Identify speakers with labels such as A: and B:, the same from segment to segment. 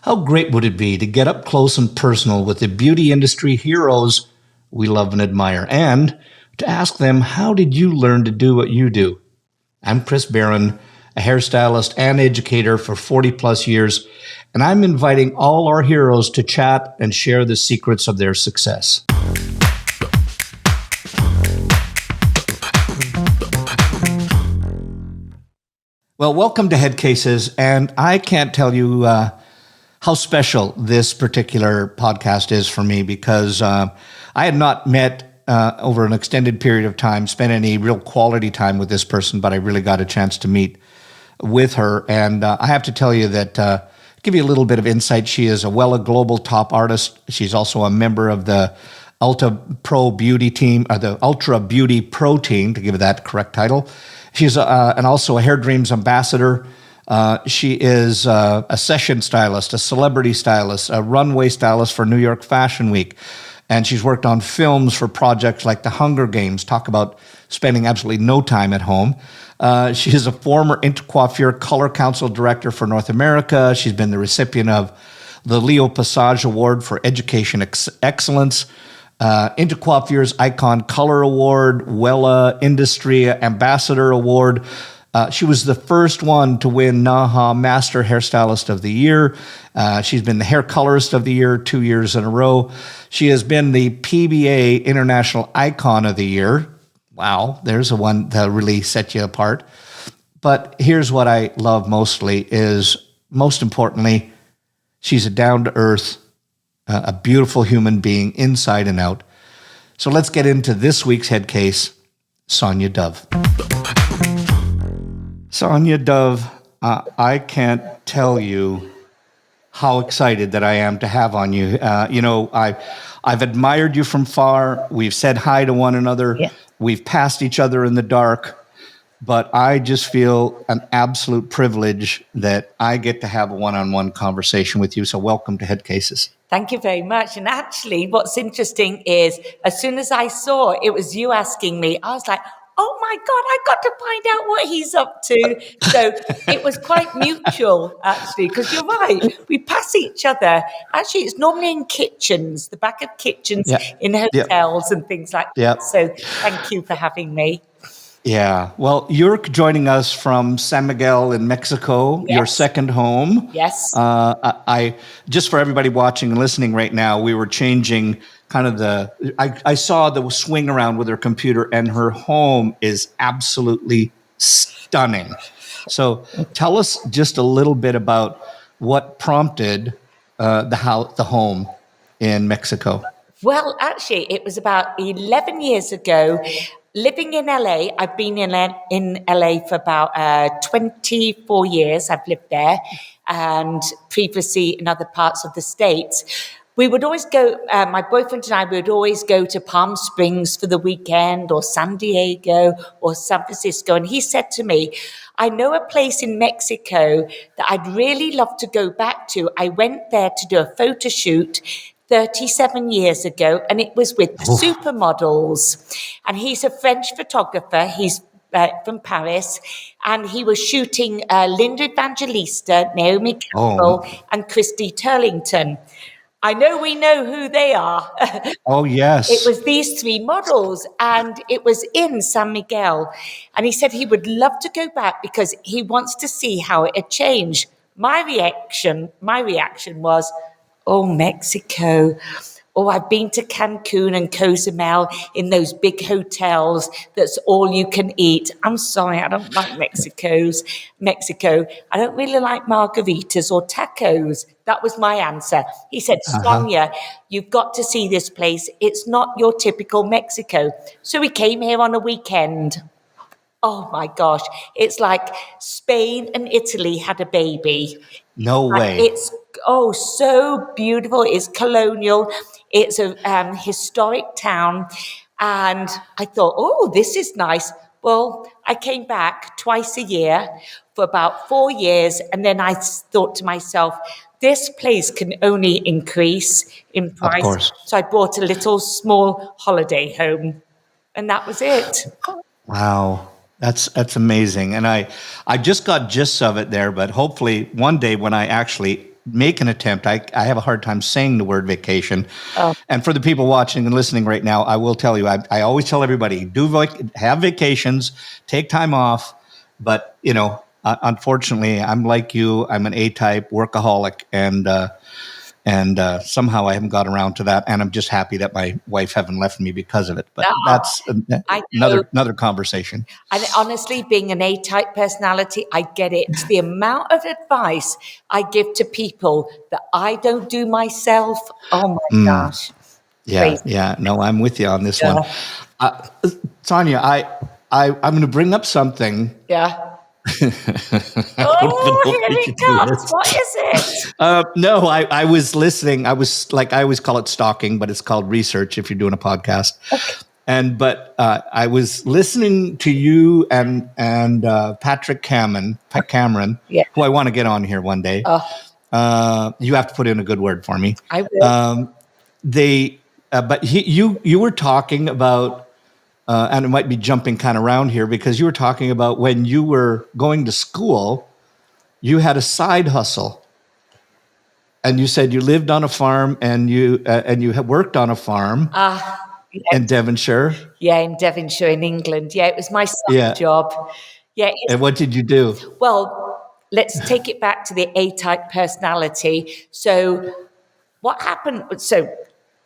A: How great would it be to get up close and personal with the beauty industry heroes we love and admire, and to ask them, how did you learn to do what you do? I'm Chris Baran, a hairstylist and educator for 40 plus years, and I'm inviting all our heroes to chat and share the secrets of their success. Well, welcome to Headcases, and I can't tell you how special this particular podcast is for me, because I had not met over an extended period of time, spent any real quality time with this person, but I really got a chance to meet with her. And I have to tell you that, give you a little bit of insight, she is a Wella Global Top Artist. She's also a member of the Ulta Pro Beauty Team, or the Ultra Beauty Pro Team, to give it that correct title. She's and also a Hairdreams Ambassador. She is a session stylist, a celebrity stylist, a runway stylist for New York Fashion Week. And she's worked on films for projects like The Hunger Games. Talk about spending absolutely no time at home. She is a former Intercoiffure Color Council Director for North America. She's been the recipient of the Leo Passage Award for Education Excellence, Intercoiffure's Icon Color Award, Wella Industry Ambassador Award. She was the first one to win NAHA Master Hairstylist of the Year. She's been the Haircolorist of the Year 2 years in a row. She has been the PBA International Icon of the Year. Wow, there's a one that really set you apart. But here's what I love mostly is, most importantly, she's a down-to-earth, a beautiful human being inside and out. So let's get into this week's head case, Sonya Dove. Sonya Dove, I can't tell you how excited that I am to have on you. I've admired you from far. We've said hi to one another. Yeah. We've passed each other in the dark. But I just feel an absolute privilege that I get to have a one-on-one conversation with you. So welcome to Headcases.
B: Thank you very much. And actually, what's interesting is, as soon as I saw it was you asking me, I was like, oh my God, I got to find out what he's up to. So it was quite mutual, actually, because you're right. We pass each other. Actually, it's normally in kitchens, the back of kitchens, in hotels and things like that. So thank you for having me.
A: Yeah. Well, you're joining us from San Miguel in Mexico, your second home.
B: Yes.
A: I just for everybody watching and listening right now, we were changing kind of I saw the swing around with her computer, and her home is absolutely stunning. So tell us just a little bit about what prompted the home in Mexico.
B: Well, actually, it was about 11 years ago. Living in LA, I've been in LA for about 24 years. I've lived there, and previously in other parts of the States. We would always go, my boyfriend and I would always go to Palm Springs for the weekend, or San Diego or San Francisco. And he said to me, I know a place in Mexico that I'd really love to go back to. I went there to do a photo shoot 37 years ago, and it was with the supermodels. And he's a French photographer. He's from Paris, and he was shooting Linda Evangelista, Naomi Campbell, and Christy Turlington. I know we know who they are.
A: Oh, yes.
B: It was these three models, and it was in San Miguel. And he said he would love to go back because he wants to see how it had changed. My reaction was, oh, Mexico. Oh, I've been to Cancun and Cozumel in those big hotels. That's all you can eat. I'm sorry, I don't like Mexico. I don't really like margaritas or tacos. That was my answer. He said, Sonya, you've got to see this place. It's not your typical Mexico. So we came here on a weekend. Oh my gosh, it's like Spain and Italy had a baby.
A: No way.
B: It's so beautiful. It's colonial. It's a historic town. And I thought, oh, this is nice. Well, I came back twice a year for about 4 years. And then I thought to myself, this place can only increase in price.
A: Of course.
B: So I bought a little small holiday home. And that was it.
A: Wow. That's amazing. And I just got gists of it there, but hopefully one day when I actually make an attempt. I have a hard time saying the word vacation.
B: Oh.
A: And for the people watching and listening right now, I will tell you, I always tell everybody, have vacations, take time off. But, unfortunately, I'm like you. I'm an A-type workaholic, and somehow I haven't got around to that. And I'm just happy that my wife haven't left me because of it. But that's another conversation.
B: And honestly, being an A-type personality, I get it. The amount of advice I give to people that I don't do myself. Oh my gosh.
A: Yeah.
B: Crazy.
A: Yeah. No, I'm with you on this one. Sonya, I'm going to bring up something.
B: Yeah. Oh, here it comes. What is it?
A: No, I was listening. I always call it stalking, but it's called research if you're doing a podcast. Okay. But I was listening to you and Pat Cameron,
B: yeah.
A: who I want to get on here one day. You have to put in a good word for me.
B: I will.
A: But you were talking about. And it might be jumping kind of around here because you were talking about when you were going to school, you had a side hustle, and you said you lived on a farm and you had worked on a farm in Devonshire.
B: Yeah, in Devonshire, in England. Yeah, it was my side job. Yeah.
A: And what did you do?
B: Well, let's take it back to the A-type personality. So, what happened?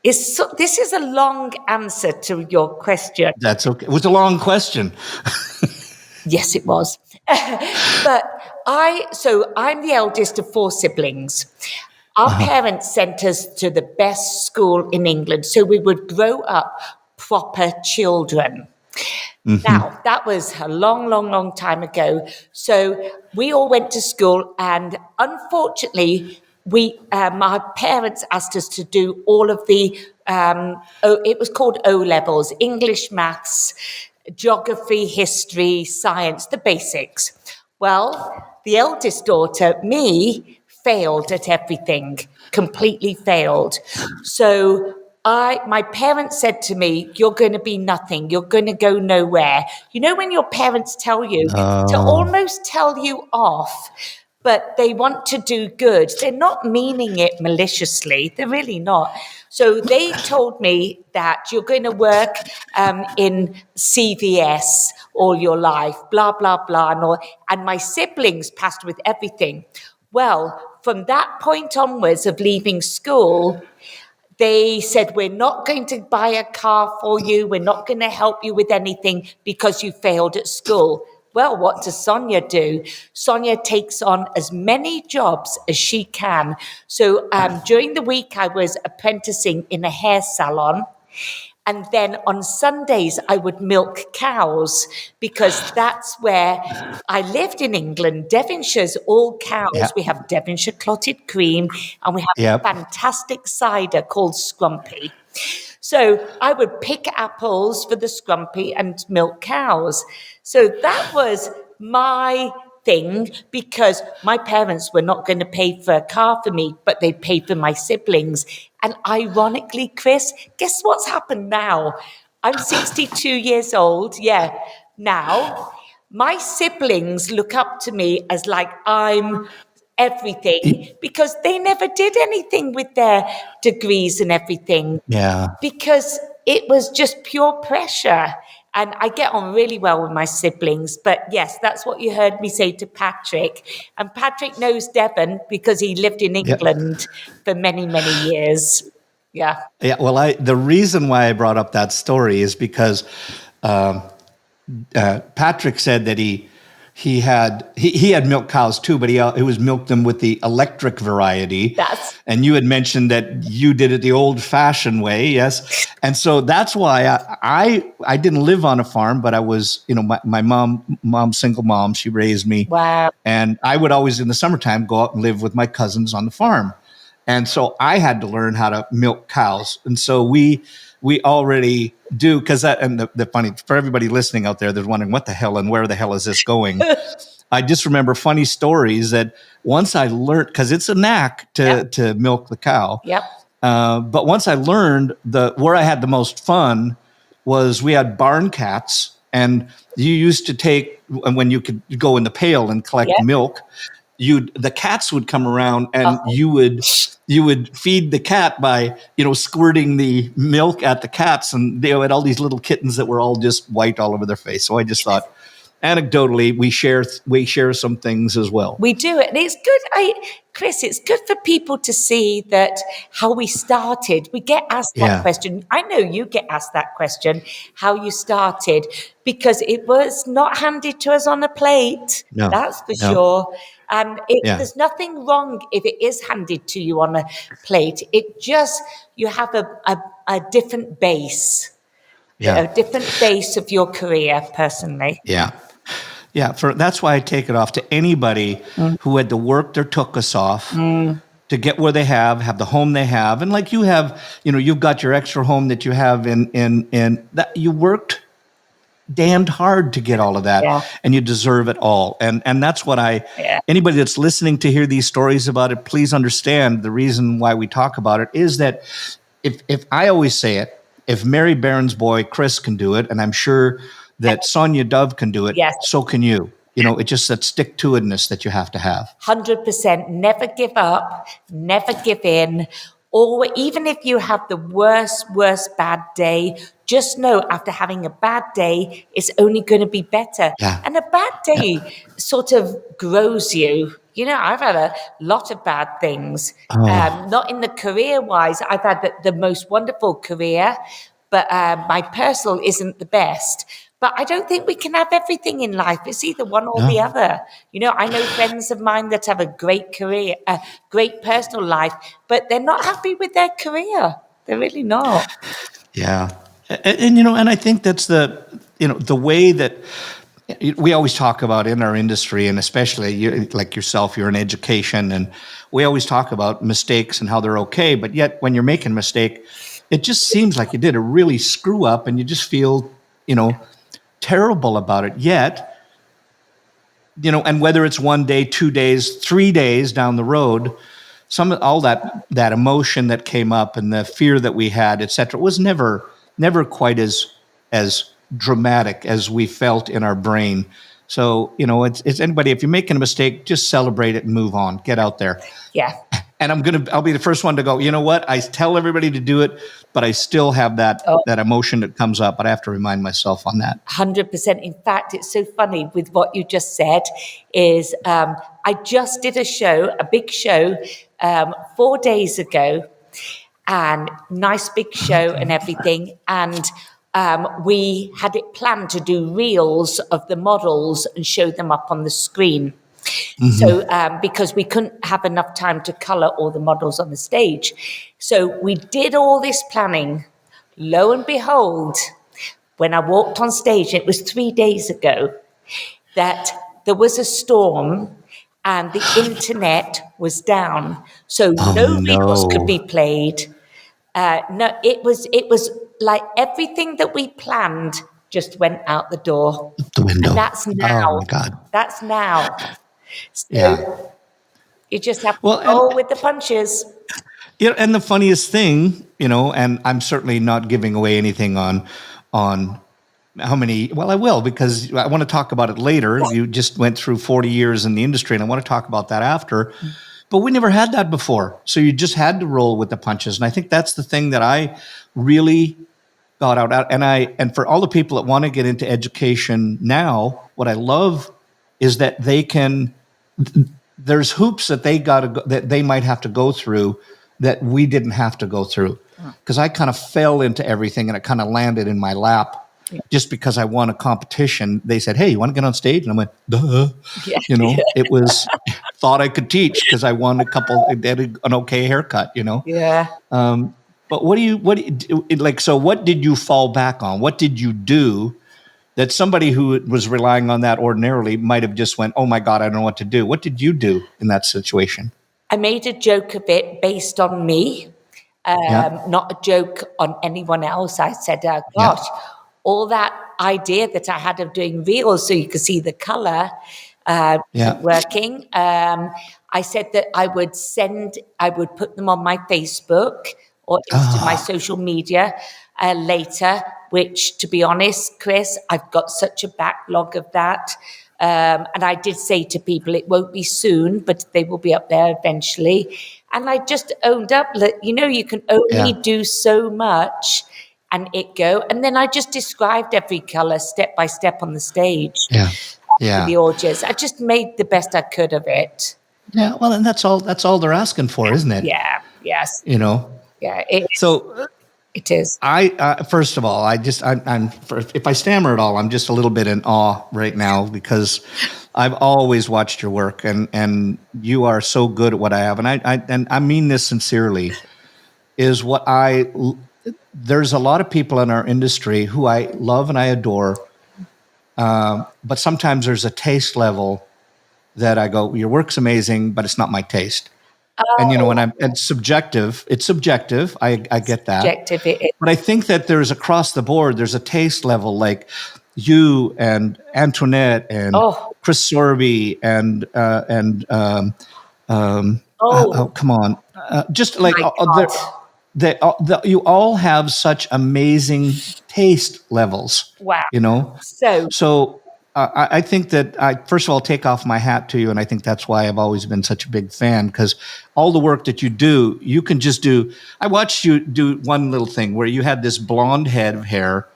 B: This is a long answer to your question.
A: That's okay. It was a long question.
B: Yes, it was. But I'm the eldest of 4 siblings. Our parents sent us to the best school in England, so we would grow up proper children. Mm-hmm. Now, that was a long, long, long time ago. So we all went to school, and unfortunately, my parents asked us to do all of the, it was called O-levels, English, maths, geography, history, science, the basics. Well, the eldest daughter, me, failed at everything, completely failed. So my parents said to me, you're going to be nothing. You're going to go nowhere. You know, when your parents tell you to almost tell you off, but they want to do good. They're not meaning it maliciously. They're really not. So they told me that you're going to work in CVS all your life, blah, blah, blah. And my siblings passed with everything. Well, from that point onwards of leaving school, they said, we're not going to buy a car for you. We're not going to help you with anything because you failed at school. Well, what does Sonya do? Sonya takes on as many jobs as she can. So during the week, I was apprenticing in a hair salon. And then on Sundays, I would milk cows because that's where I lived in England. Devonshire's all cows. Yeah. We have Devonshire clotted cream, and we have a fantastic cider called Scrumpy. So I would pick apples for the Scrumpy and milk cows. So that was my thing because my parents were not going to pay for a car for me, but they paid for my siblings. And ironically, Chris, guess what's happened now? I'm 62 years old. Yeah. Now, my siblings look up to me as like I'm everything because they never did anything with their degrees and everything.
A: Yeah.
B: Because it was just pure pressure. And I get on really well with my siblings. But yes, that's what you heard me say to Patrick. And Patrick knows Devon because he lived in England for many, many years. Yeah.
A: Yeah. Well, the reason why I brought up that story is because Patrick said that he had milk cows too, but he was milked them with the electric variety. And you had mentioned that you did it the old-fashioned way, yes. And so that's why I didn't live on a farm, but I was, my mom, single mom, she raised me.
B: Wow.
A: And I would always in the summertime go out and live with my cousins on the farm. And so I had to learn how to milk cows. And so we already do, because the funny, for everybody listening out there, they're wondering what the hell and where the hell is this going? I just remember funny stories that once I learned, because it's a knack to milk the cow.
B: Yep.
A: But once I learned where I had the most fun was we had barn cats, and you used to take when you could go in the pail and collect milk. the cats would come around, and you would feed the cat by, squirting the milk at the cats, and they had all these little kittens that were all just white all over their face. So I just thought, anecdotally, we share some things as well.
B: We do it. And it's good, Chris, it's good for people to see that how we started. We get asked that question. I know you get asked that question, how you started, because it was not handed to us on a plate.
A: No,
B: That's for
A: no.
B: sure. And there's nothing wrong if it is handed to you on a plate. It just, you have a different base, a different base of your career, personally.
A: Yeah. Yeah, that's why I take it off to anybody who had to work their tuchus off to get where they have the home they have. And like you have, you've got your extra home that you have in that you worked damned hard to get all of that, and you deserve it all. And that's what anybody that's listening to hear these stories about it, please understand the reason why we talk about it is that if I always say it, if Mary Baran's boy, Chris, can do it, and I'm sure that Sonya Dove can do it, so can you. It's just that stick-to-itness that you have to have.
B: 100%. Never give up. Never give in. Or even if you have the worst bad day, just know after having a bad day, it's only going to be better.
A: Yeah.
B: And a bad day sort of grows you. I've had a lot of bad things. Not in the career-wise. I've had the most wonderful career, but my personal isn't the best. But I don't think we can have everything in life. It's either one or the other. I know friends of mine that have a great career, a great personal life, but they're not happy with their career. They're really not.
A: Yeah. And I think that's the way that we always talk about in our industry, and especially like yourself, you're in education, and we always talk about mistakes and how they're okay. But yet when you're making a mistake, it just seems like you did a really screw up and you just feel, terrible about it. Yet, and whether it's 1 day, 2 days, 3 days down the road, all that emotion that came up and the fear that we had, et cetera, was never quite as dramatic as we felt in our brain. So, it's anybody, if you're making a mistake, just celebrate it and move on. Get out there.
B: Yeah.
A: And I'll be the first one to go, you know what? I tell everybody to do it, but I still have that emotion that comes up, but I have to remind myself on that.
B: 100%. In fact, it's so funny with what you just said is I just did a big show 4 days ago, and nice big show and everything. And we had it planned to do reels of the models and show them up on the screen. Mm-hmm. So because we couldn't have enough time to color all the models on the stage. So we did all this planning. Lo and behold, when I walked on stage, it was 3 days ago, that there was a storm and the internet was down. So no reels could be played. It was like everything that we planned just went out the door.
A: The window.
B: And that's now.
A: Oh my God.
B: That's now. So you just have to roll with the punches.
A: And the funniest thing, and I'm certainly not giving away anything on how many. Well, I will, because I want to talk about it later. You just went through 40 years in the industry, and I want to talk about that after. But we never had that before, so you just had to roll with the punches. And I think that's the thing that I really got out. And for all the people that want to get into education now, what I love is that they can. There's hoops that that they might have to go through that we didn't have to go through, because I kind of fell into everything and it kind of landed in my lap. Just because I won a competition, they said, "Hey, you want to get on stage?" And I went, "Duh." It was thought I could teach because I won did an okay haircut.
B: Yeah.
A: But what did you fall back on? What did you do that somebody who was relying on that ordinarily might have just went, "Oh my God, I don't know what to do"? What did you do in that situation?
B: I made a joke of it based on me, not a joke on anyone else. I said, gosh, all that idea that I had of doing reels so you could see the color working. I said that I would put them on my Facebook or into my social media later, which, to be honest, Chris, I've got such a backlog of that. And I did say to people, it won't be soon, but they will be up there eventually. And I just owned up that, you can only do so much and it go. And then I just described every color step by step on the stage
A: Yeah.
B: to
A: Yeah.
B: the audience. I just made the best I could of it.
A: Yeah. Well, and that's all they're asking for, isn't it?
B: Yeah. Yes.
A: Yeah, so
B: It is.
A: first of all, if I stammer at all, I'm just a little bit in awe right now because I've always watched your work, and you are so good at what I have, and I mean this sincerely. There's a lot of people in our industry who I love and I adore, but sometimes there's a taste level that I go, your work's amazing, but it's not my taste. And it's subjective. It's subjective. I get that.
B: Subjective.
A: But I think that there's across the board, there's a taste level like you and Antoinette and Chris Sorby and come on, just like you all have such amazing taste levels.
B: Wow.
A: So I think that first of all, take off my hat to you. And I think that's why I've always been such a big fan, because all the work that you do, you can just do. I watched you do one little thing where you had this blonde head of hair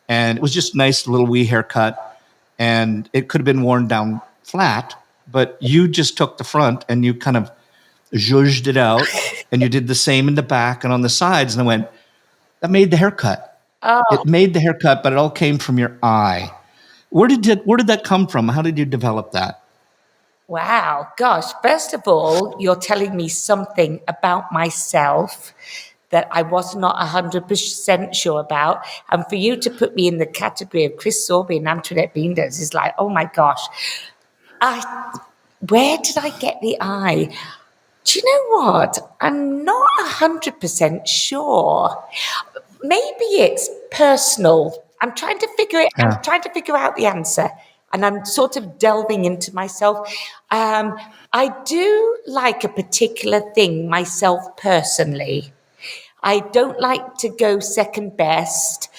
A: and it was just a nice little wee haircut and it could have been worn down flat, but you just took the front and you kind of zhuzhed it out and you did the same in the back and on the sides. And I went, that made the haircut. It made the haircut, but it all came from your eye. Where did that come from? How did you develop that?
B: Wow, gosh. First of all, you're telling me something about myself that I was not 100% sure about. And for you to put me in the category of Chris Sorby and Antoinette Beanders is like, oh my gosh. Where did I get the eye? Do you know what? I'm not 100% sure. Maybe it's personal. I'm trying to figure out the answer, and I'm sort of delving into myself. I do like a particular thing myself personally. I don't like to go second best.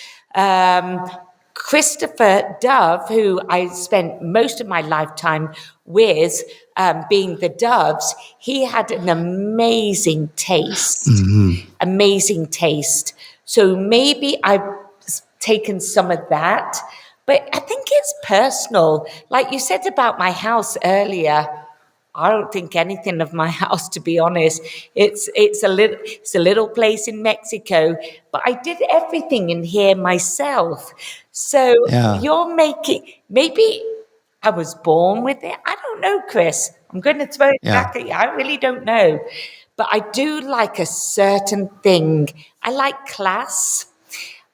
B: Christopher Dove, who I spent most of my lifetime with, being the Doves, he had an amazing taste. Amazing taste. So maybe I've taken some of that, but I think it's personal. Like you said about my house earlier, I don't think anything of my house, to be honest. It's a little place in Mexico, but I did everything in here myself. So you're making, maybe I was born with it. I don't know, Chris. I'm going to throw it back at you. I really don't know. But I do like a certain thing. I like class.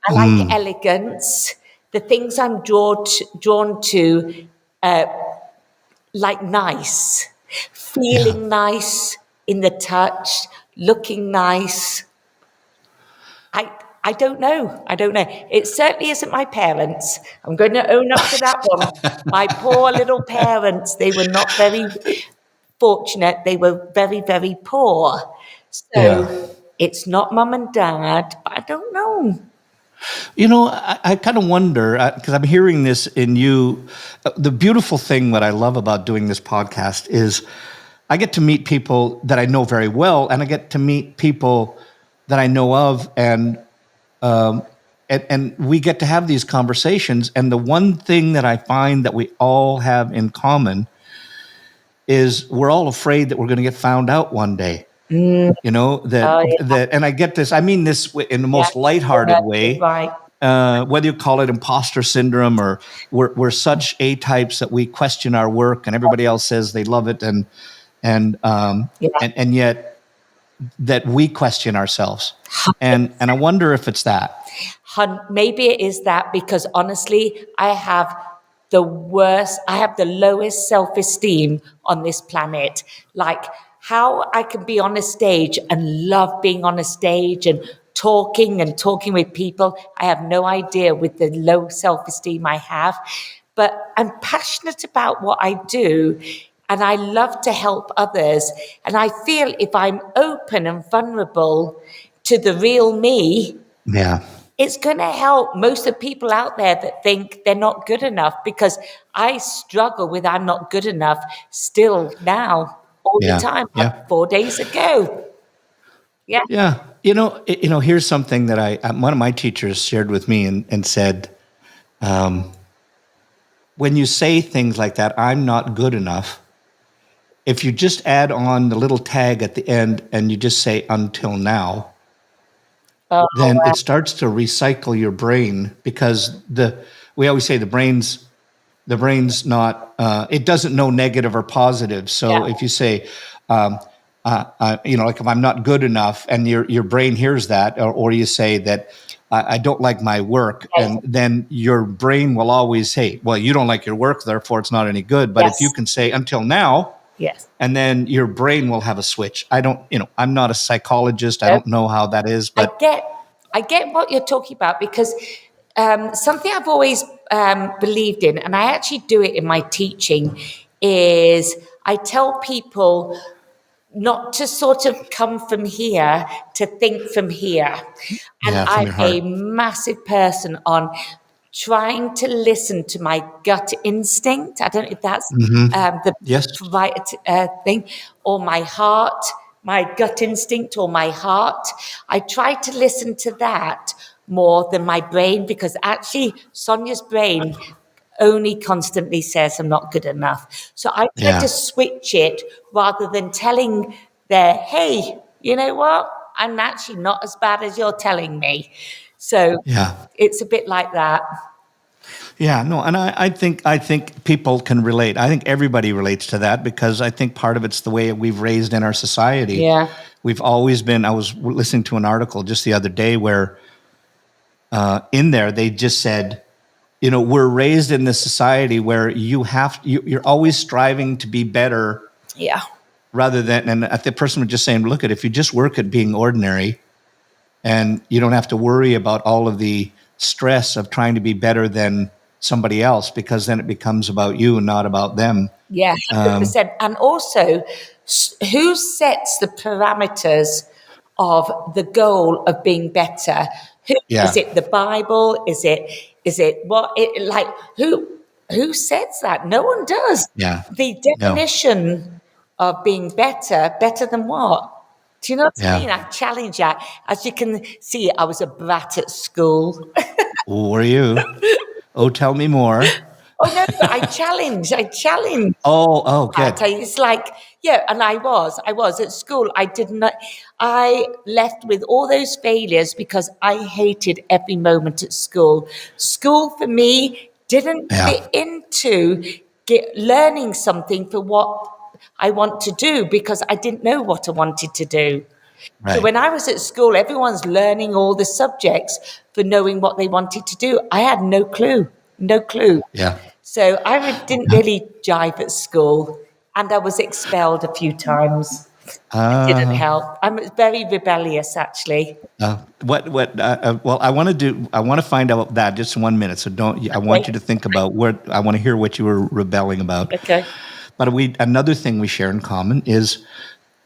B: I like elegance. The things I'm drawn to, like nice, feeling nice in the touch, looking nice. I don't know. It certainly isn't my parents. I'm going to own up to that one. My poor little parents, they were not very fortunate. They were very, very poor. So it's not mum and dad, but I don't know.
A: I kind of wonder, because I'm hearing this in you. The beautiful thing that I love about doing this podcast is I get to meet people that I know very well, and I get to meet people that I know of, and we get to have these conversations. And the one thing that I find that we all have in common is we're all afraid that we're going to get found out one day. That, and I get this. I mean this in the most lighthearted way.
B: Right.
A: Whether you call it imposter syndrome or we're such A-types that we question our work and everybody else says they love it, and yet that we question ourselves. And I wonder if it's that.
B: Maybe it is that, because honestly, I have the lowest self-esteem on this planet. Like, how I can be on a stage and love being on a stage and talking with people, I have no idea with the low self-esteem I have. But I'm passionate about what I do, and I love to help others. And I feel if I'm open and vulnerable to the real me, it's going to help most of the people out there that think they're not good enough, because I struggle with I'm not good enough still now all the
A: Yeah.
B: time,
A: Yeah.
B: like 4 days ago. Yeah.
A: Yeah. Here's something that one of my teachers shared with me and said, when you say things like that, I'm not good enough, if you just add on the little tag at the end and you just say until now,
B: Oh,
A: then
B: wow.
A: it starts to recycle your brain, because we always say the brain's not, it doesn't know negative or positive.
B: Yeah.
A: So if you say, like if I'm not good enough, and your brain hears that, or you say that I don't like my work, and then your brain will always say, well, you don't like your work, therefore it's not any good. But if you
B: Yes.
A: can say until now,
B: Yes.
A: and then your brain will have a switch. I'm not a psychologist. I
B: Nope.
A: don't know how that is,
B: I
A: but
B: get, I get what you're talking about, because something I've always believed in, and I actually do it in my teaching, is I tell people not to sort of come from here, to think from here. And
A: yeah, from
B: I'm
A: your
B: a
A: heart.
B: massive person on trying to listen to my gut instinct. I don't know if that's the
A: Yes.
B: right thing, or my heart, my gut instinct, or my heart. I try to listen to that more than my brain, because actually Sonia's brain only constantly says I'm not good enough. So I try to
A: Yeah.
B: switch it, rather than telling their, hey, you know what? I'm actually not as bad as you're telling me. So
A: Yeah.
B: it's a bit like that.
A: Yeah, no, and I think people can relate. I think everybody relates to that, because I think part of it's the way we've raised in our society.
B: Yeah.
A: We've always been. I was listening to an article just the other day where in there they just said, we're raised in this society where you're always striving to be better,
B: Yeah.
A: rather than, and the person was just saying, look, if you just work at being ordinary, and you don't have to worry about all of the stress of trying to be better than somebody else, because then it becomes about you and not about them.
B: Yeah, 100%. And also, who sets the parameters of the goal of being better? Who, is
A: Yeah,
B: it the Bible? Is it what it like? Who sets that? No one does.
A: yeah,
B: The
A: no,
B: definition of being better than what? Do you know what I
A: yeah.
B: mean? I challenge that. As you can see, I was a brat at school.
A: Who are you? Oh, tell me more.
B: Oh no, but I challenge.
A: Oh,
B: That.
A: good.
B: It's like, yeah, and I was at school. I left with all those failures because I hated every moment at school. School for me didn't
A: Yeah,
B: fit into learning something for what I want to do, because I didn't know what I wanted to do. So
A: right.
B: when I was at school, everyone's learning all the subjects for knowing what they wanted to do. I had no clue, no clue.
A: Yeah.
B: So I didn't really jive at school, and I was expelled a few times. It didn't
A: Uh,
B: help. I'm very rebellious, actually.
A: what? Well, I want to find out that just 1 minute. So don't. I want you
B: Okay.
A: to think about what. I want to hear what you were rebelling about.
B: Okay.
A: But another thing we share in common is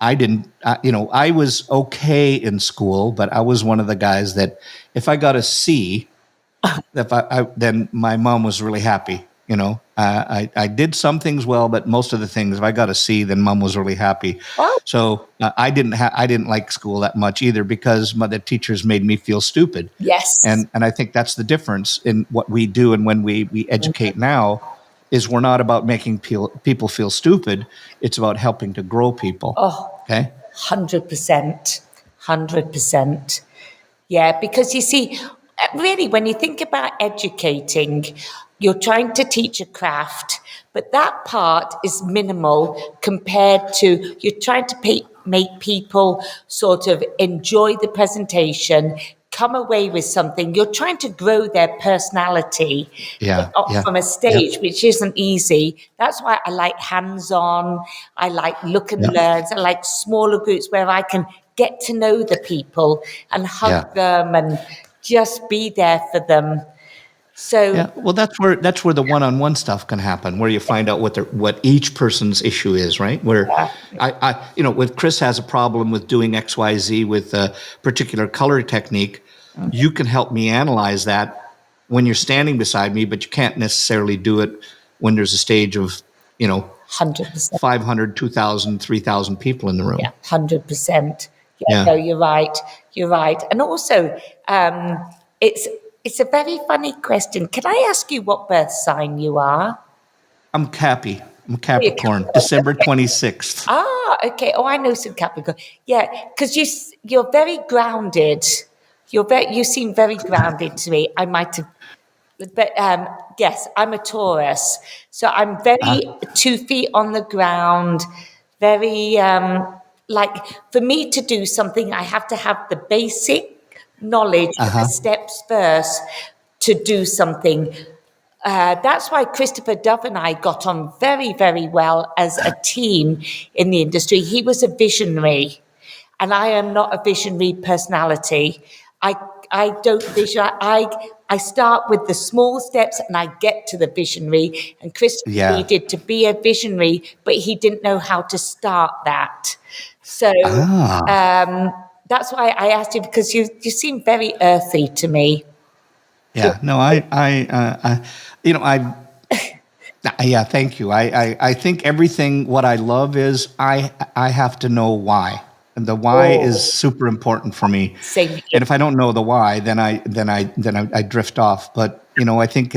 A: I didn't, I was okay in school, but I was one of the guys that if I got a C, then my mom was really happy. I did some things well, but most of the things, if I got a C, then mom was really happy.
B: Oh,
A: So I didn't like school that much either, because the teachers made me feel stupid.
B: yes.
A: And I think that's the difference in what we do and when we educate now, is we're not about making people feel stupid. It's about helping to grow people.
B: Oh,
A: Okay.
B: 100%. 100%. Yeah, because you see, really, when you think about educating, you're trying to teach a craft, but that part is minimal compared to you're trying to make people sort of enjoy the presentation, come away with something. You're trying to grow their personality
A: Yeah.
B: up
A: Yeah.
B: from a
A: Yeah.
B: stage, which isn't easy. That's why I like hands-on. I like look and
A: Yeah.
B: learns. I like smaller groups where I can get to know the people and
A: Yeah.
B: hug them and just be there for them. So
A: Yeah, well, that's where the one-on-one stuff can happen, where you find out what each person's issue is, right? Where with Chris has a problem with doing X, Y, Z with a particular color technique. you can help me analyze that when you're standing beside me, but you can't necessarily do it when there's a stage of,
B: 100%.
A: 500, 2,000, 3,000 people in the room.
B: Yeah, 100%. Yeah,
A: Yeah.
B: no, you're right. You're right. And also, it's a very funny question. Can I ask you what birth sign you are?
A: I'm Cappy. I'm
B: you're
A: Capricorn, December 26th.
B: Okay. Oh, I know some Capricorn. Yeah, because you're very grounded. You seem very grounded to me. I might have, but yes, I'm a Taurus, so I'm very 2 feet on the ground. Very like for me to do something, I have to have the basic knowledge, the steps first to do something. That's why Christopher Dove and I got on very, very well as a team in the industry. He was a visionary, and I am not a visionary personality. I don't visualize. I start with the small steps and I get to the visionary. And Christopher
A: Yeah.
B: needed to be a visionary, but he didn't know how to start that. So that's why I asked you, because you seem very earthy to me.
A: Yeah. No, yeah, thank you. I think everything, what I love is I have to know why. And the why is super important for me.
B: Same here.
A: And if I don't know the why, then I drift off. But, I think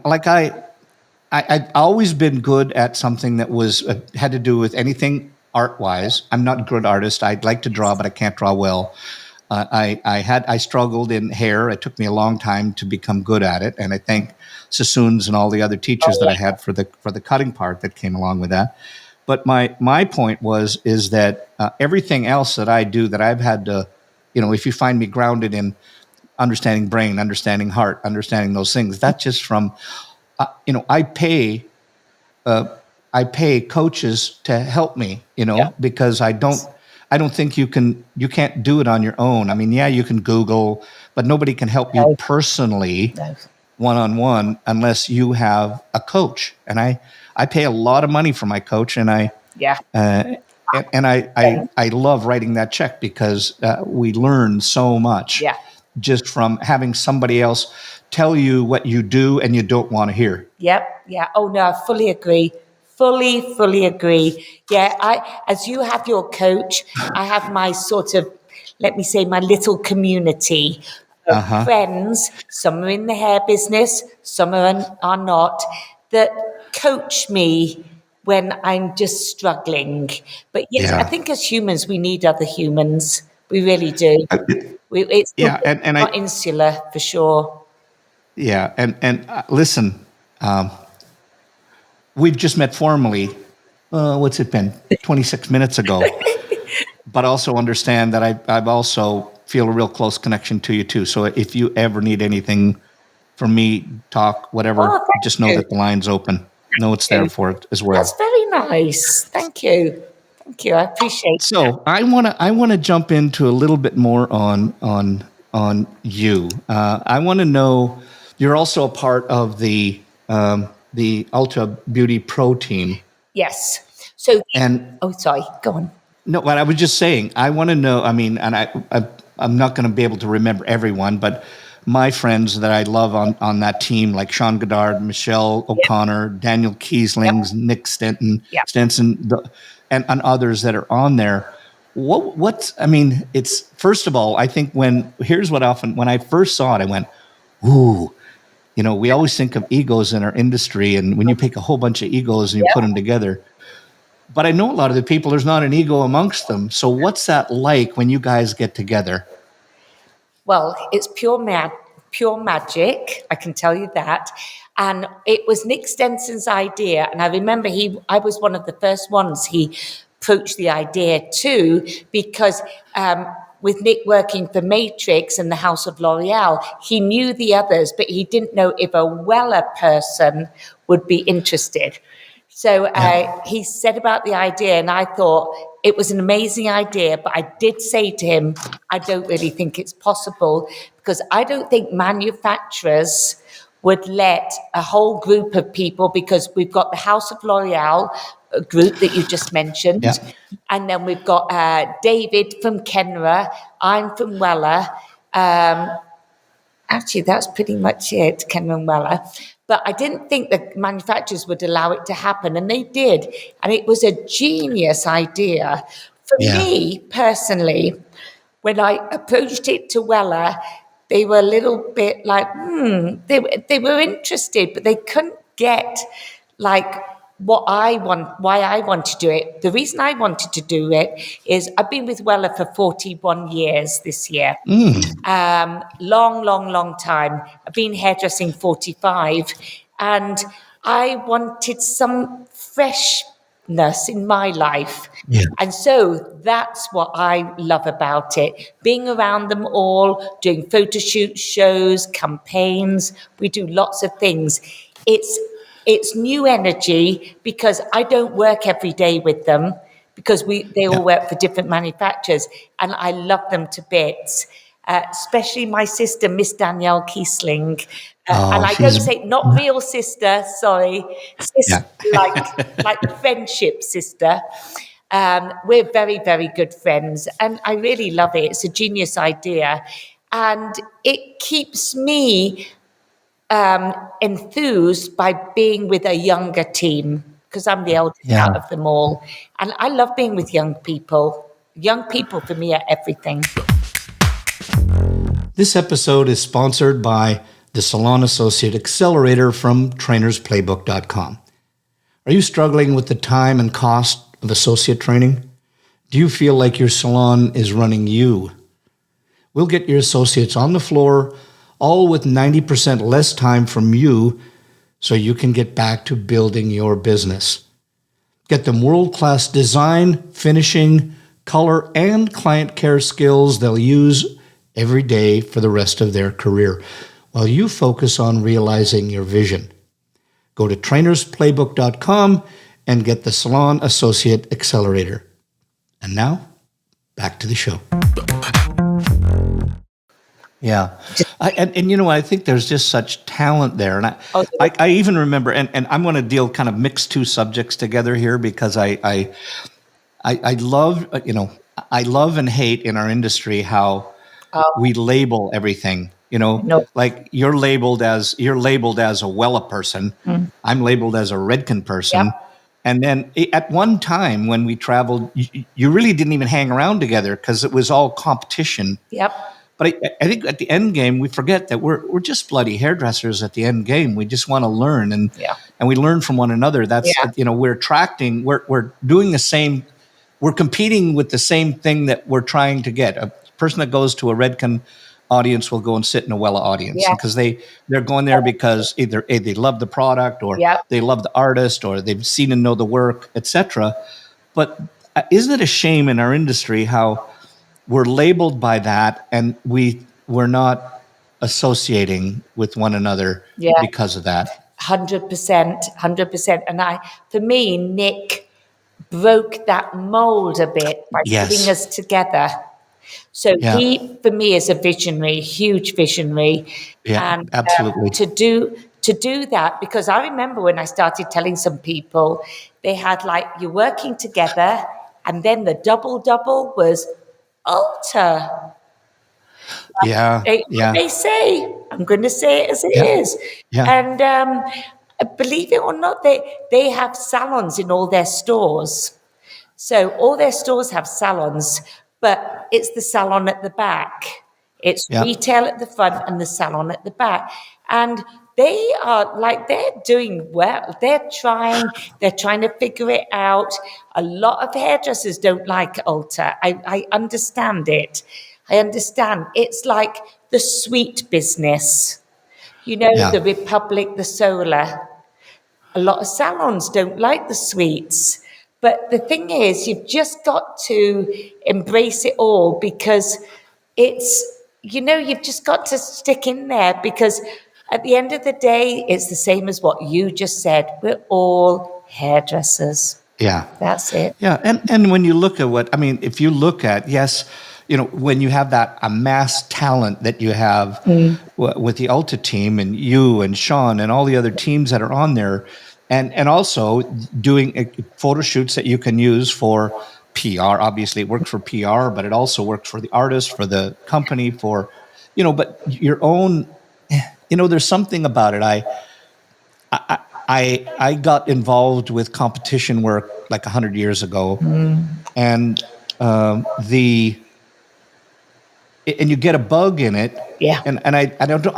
A: like I've always been good at something that was had to do with anything art-wise. I'm not a good artist. I'd like to draw, but I can't draw well. I struggled in hair. It took me a long time to become good at it, and I thank Sassoons and all the other teachers that I had for the cutting part that came along with that. But my point is that everything else that I do, that I've had to, if you find me grounded in understanding brain, understanding heart, understanding those things, that's just from, I pay coaches to help me, because I don't think you can't do it on your own. I mean, yeah, you can Google, but nobody can help you personally one-on-one unless you have a coach. And I pay a lot of money for my coach, and I love writing that check because we learn so much just from having somebody else tell you what you do and you don't want to hear.
B: Yep. Yeah. Oh no, I fully agree. Fully agree. Yeah. As you have your coach, I have my sort of, let me say, my little community of friends. Some are in the hair business, some are not, that coach me when I'm just struggling. But yes, I think as humans, we need other humans. We really do. It's not insular for sure.
A: Yeah. And listen, we've just met formally. What's it been? 26 minutes ago. But also understand that I've also feel a real close connection to you too. So if you ever need anything from me, talk, whatever, just know that the line's open. Know it's there for it as well.
B: That's very nice. Thank you. Thank you. I appreciate
A: So that. I wanna jump into a little bit more on you. I want to know, you're also a part of the Ulta Beauty Pro Team.
B: Yes. So sorry, go on.
A: No, what I was just saying, I want to know, I mean, and I'm not going to be able to remember everyone, but my friends that I love on that team, like Sean Goddard, Michelle O'Connor, Daniel Kieslings, Nick Stenson, and others that are on there. It's, first of all, I think when I first saw it, I went, ooh, we always think of egos in our industry, and when you pick a whole bunch of egos and you put them together. But I know a lot of the people, there's not an ego amongst them. So what's that like when you guys get together?
B: Well, it's pure magic, I can tell you that. And it was Nick Stenson's idea. And I remember I was one of the first ones he approached the idea to, because with Nick working for Matrix and the House of L'Oreal, he knew the others, but he didn't know if a Wella person would be interested. So he said about the idea, and I thought it was an amazing idea, but I did say to him, I don't really think it's possible, because I don't think manufacturers would let a whole group of people, because we've got the House of L'Oreal group that you just mentioned, and then we've got David from Kenra, I'm from Wella, Actually, that's pretty much it, Ken and Wella. But I didn't think the manufacturers would allow it to happen, and they did. And it was a genius idea. For
A: Yeah.
B: me personally, when I approached it to Wella, they were a little bit like, they were interested, but they couldn't get like what I want, why I want to do it. The reason I wanted to do it is I've been with Wella for 41 years this year. Long time. I've been hairdressing 45, and I wanted some freshness in my life.
A: Yeah.
B: And so that's what I love about it. Being around them all, doing photo shoots, shows, campaigns. We do lots of things. It's new energy because I don't work every day with them because they all work for different manufacturers, and I love them to bits. Especially my sister, Miss Danielle Kiesling. And I don't say not real sister, sorry, sister, like friendship sister. We're very, very good friends, and I really love it. It's a genius idea, and it keeps me enthused by being with a younger team because I'm the eldest out of them all, and I love being with young people. Young people for me are everything.
A: This episode is sponsored by the Salon Associate Accelerator from trainersplaybook.com. Are you struggling with the time and cost of associate training? Do you feel like your salon is running you? We'll get your associates on the floor, all with 90% less time from you, so you can get back to building your business. Get them world-class design, finishing, color, and client care skills they'll use every day for the rest of their career, while you focus on realizing your vision. Go to trainersplaybook.com and get the Salon Associate Accelerator. And now, back to the show. Yeah. And you know, I think there's just such talent there. And I even remember, and I'm going to kind of mix two subjects together here because I love, I love and hate in our industry how we label everything, like you're labeled as a Wella person. I'm labeled as a Redken person.
B: Yep.
A: And then at one time when we traveled, you really didn't even hang around together because it was all competition.
B: Yep.
A: But I think at the end game, we forget that we're just bloody hairdressers at the end game. We just want to learn and we learn from one another. That's, we're attracting, we're doing the same, we're competing with the same thing that we're trying to get. A person that goes to a Redken audience will go and sit in a Wella audience because they're going there because either they love the product or they love the artist or they've seen and know the work, etc. But isn't it a shame in our industry how we're labeled by that and we're not associating with one another because of that?
B: 100%. And for me, Nick broke that mold a bit by putting us together. So he, for me, is a visionary, huge visionary.
A: Yeah,
B: and
A: absolutely.
B: To do that, because I remember when I started telling some people, they had like, you're working together, and then the double was Ulta. They say, I'm going to say it as it is.
A: Yeah.
B: And believe it or not, they have salons in all their stores. So all their stores have salons, but it's the salon at the back. It's retail at the front and the salon at the back. And they are like, they're doing well. They're trying to figure it out. A lot of hairdressers don't like Ulta. I understand it. I understand. It's like the sweet business. The Republic, the Solar. A lot of salons don't like the sweets. But the thing is, you've just got to embrace it all because it's, you've just got to stick in there because at the end of the day, it's the same as what you just said. We're all hairdressers.
A: Yeah.
B: That's it.
A: Yeah. And when you look at if you look at, when you have that amassed talent that you have with the Ulta team and you and Sean and all the other teams that are on there, and also doing photo shoots that you can use for PR. Obviously, it works for PR, but it also works for the artist, for the company, for but your own, there's something about it. I got involved with competition work like 100 years ago, and the and you get a bug in it,
B: Yeah.
A: and I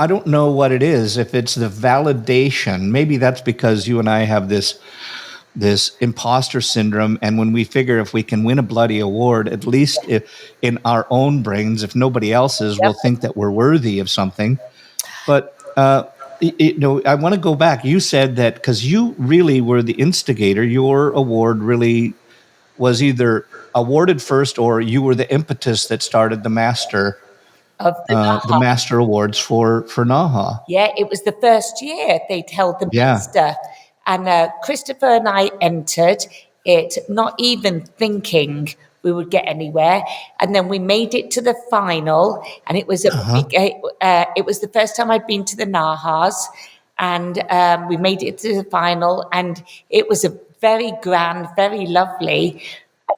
A: don't know what it is. If it's the validation, maybe that's because you and I have this imposter syndrome, and when we figure if we can win a bloody award, at least if in our own brains, if nobody else's,
B: Yep.
A: we'll think that we're worthy of something. But I want to go back. You said that because you really were the instigator. Your award really was either awarded first, or you were the impetus that started the
B: Of the
A: master awards for NAHA.
B: Yeah, it was the first year they'd held the
A: Yeah.
B: Master. And Christopher and I entered it, not even thinking we would get anywhere. And then we made it to the final, and it was it was the first time I'd been to the NAHAs, and we made it to the final, and it was a very grand, very lovely.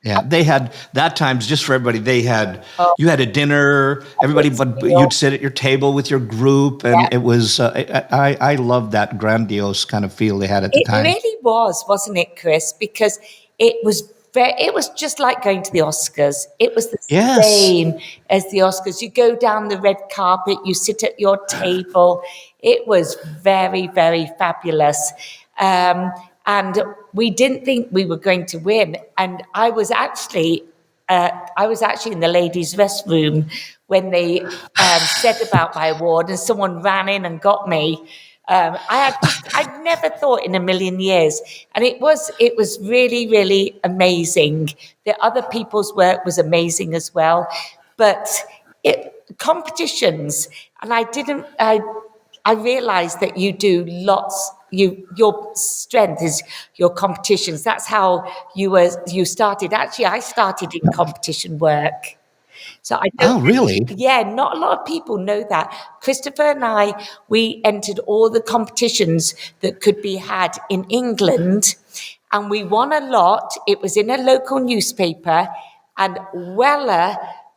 A: Yeah, they had that times just for everybody. They had
B: Oh.
A: you had a dinner. Everybody, but you'd sit at your table with your group, and it was. I love that grandiose kind of feel they had at the
B: It
A: time.
B: really was, wasn't it, Chris? Because it was just like going to the Oscars. It was the
A: Yes.
B: same as the Oscars. You go down the red carpet, you sit at your table. It was very, very fabulous. And we didn't think we were going to win. And I was actually in the ladies' restroom when they said about my award, and someone ran in and got me. I'd never thought in a million years, and it was really, really amazing. The other people's work was amazing as well, but competitions, and I realized that you do lots. Your strength is your competitions. That's how you started. Actually, I started in competition work. So I don't.
A: Oh, really?
B: Yeah, not a lot of people know that. Christopher and I, we entered all the competitions that could be had in England, and we won a lot. It was in a local newspaper, and Wella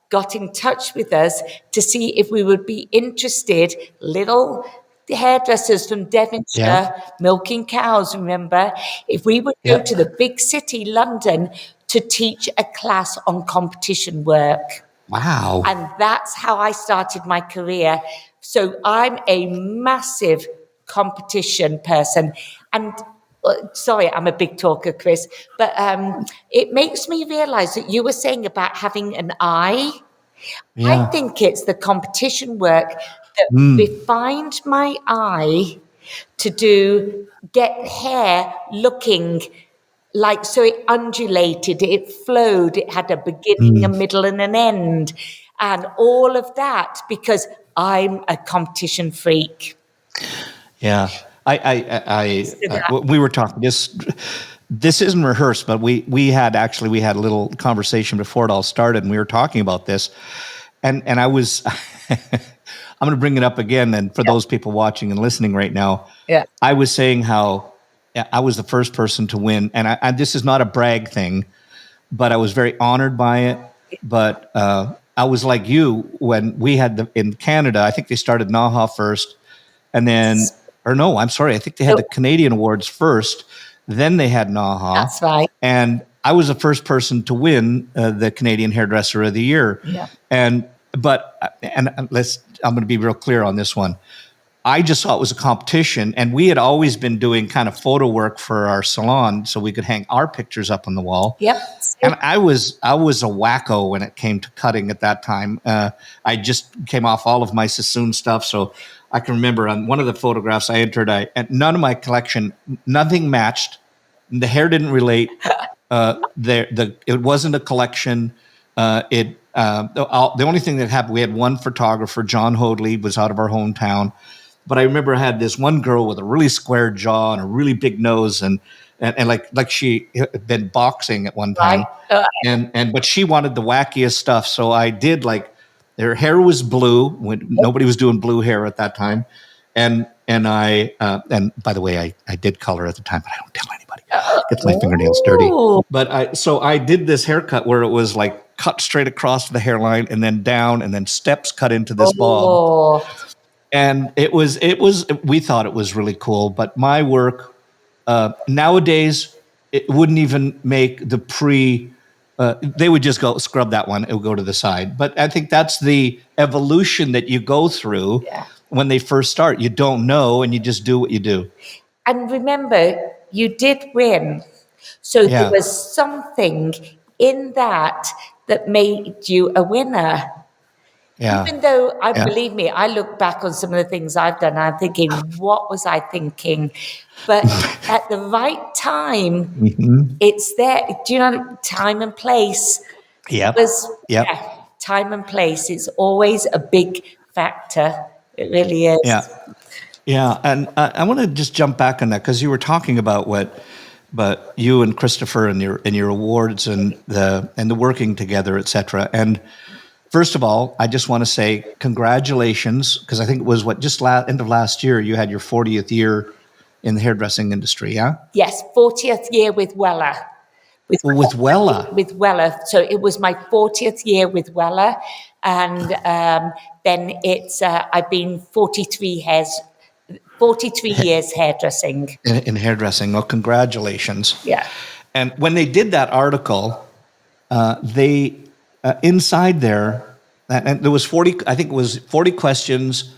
B: got in touch with us to see if we would be interested. Little hairdressers from Devonshire,
A: Yeah.
B: milking cows, remember? If we would go
A: Yeah.
B: to the big city, London, to teach a class on competition work.
A: Wow.
B: And that's how I started my career. So I'm a massive competition person. And sorry, I'm a big talker, Chris, but it makes me realize that you were saying about having an eye. I
A: Yeah.
B: think it's the competition work that refined my eye to get hair looking like, so it undulated, it flowed, it had a beginning, a middle, and an end, and all of that because I'm a competition freak.
A: Yeah. We were talking this isn't rehearsed, but we had a little conversation before it all started, and we were talking about this, and I was I'm going to bring it up again, and for those people watching and listening right now, I was saying how I was the first person to win, and I this is not a brag thing, but I was very honored by it. But I was like you when we had in Canada. I think they started NAHA first, and then, or no, I'm sorry, I think they had the Canadian awards first, then they had NAHA.
B: That's right.
A: And I was the first person to win the Canadian Hairdresser of the Year.
B: Yeah.
A: I'm going to be real clear on this one. I just saw it was a competition, and we had always been doing kind of photo work for our salon so we could hang our pictures up on the wall.
B: Yep.
A: And I was a wacko when it came to cutting at that time. I just came off all of my Sassoon stuff, so I can remember on one of the photographs I entered, and none of my collection, nothing matched. The hair didn't relate. It wasn't a collection. The only thing that happened, we had one photographer, John Hoadley, was out of our hometown. But I remember I had this one girl with a really square jaw and a really big nose, and like she had been boxing at one time, but she wanted the wackiest stuff. So I did, like, her hair was blue when nobody was doing blue hair at that time, and by the way, I did color at the time, but I don't tell anybody. Gets my fingernails dirty. But I did this haircut where it was like cut straight across the hairline and then down and then steps cut into this bob.
B: Oh,
A: And we thought it was really cool. But my work nowadays, it wouldn't even make the they would just go scrub that one. It would go to the side. But I think that's the evolution that you go through when they first start. You don't know, and you just do what you do.
B: and remember, you did win. So there was something in that made you a winner.
A: Yeah.
B: Even though, believe me, I look back on some of the things I've done, and I'm thinking, what was I thinking? But at the right time, it's there. Do you know, time and place?
A: Yep.
B: Time and place. It's always a big factor. It really is.
A: Yeah. Yeah. And I want to just jump back on that because you were talking about but you and Christopher and your awards and the working together, et cetera. And first of all, I just want to say congratulations, because I think it was end of last year you had your 40th year in the hairdressing industry, yeah?
B: Yes, 40th year with Wella.
A: With Wella?
B: With Wella. So it was my 40th year with Wella. And then I've been 43 years hairdressing.
A: In hairdressing. Well, congratulations.
B: Yeah.
A: And when they did that article, they... inside there, and there was 40, I think it was 40 questions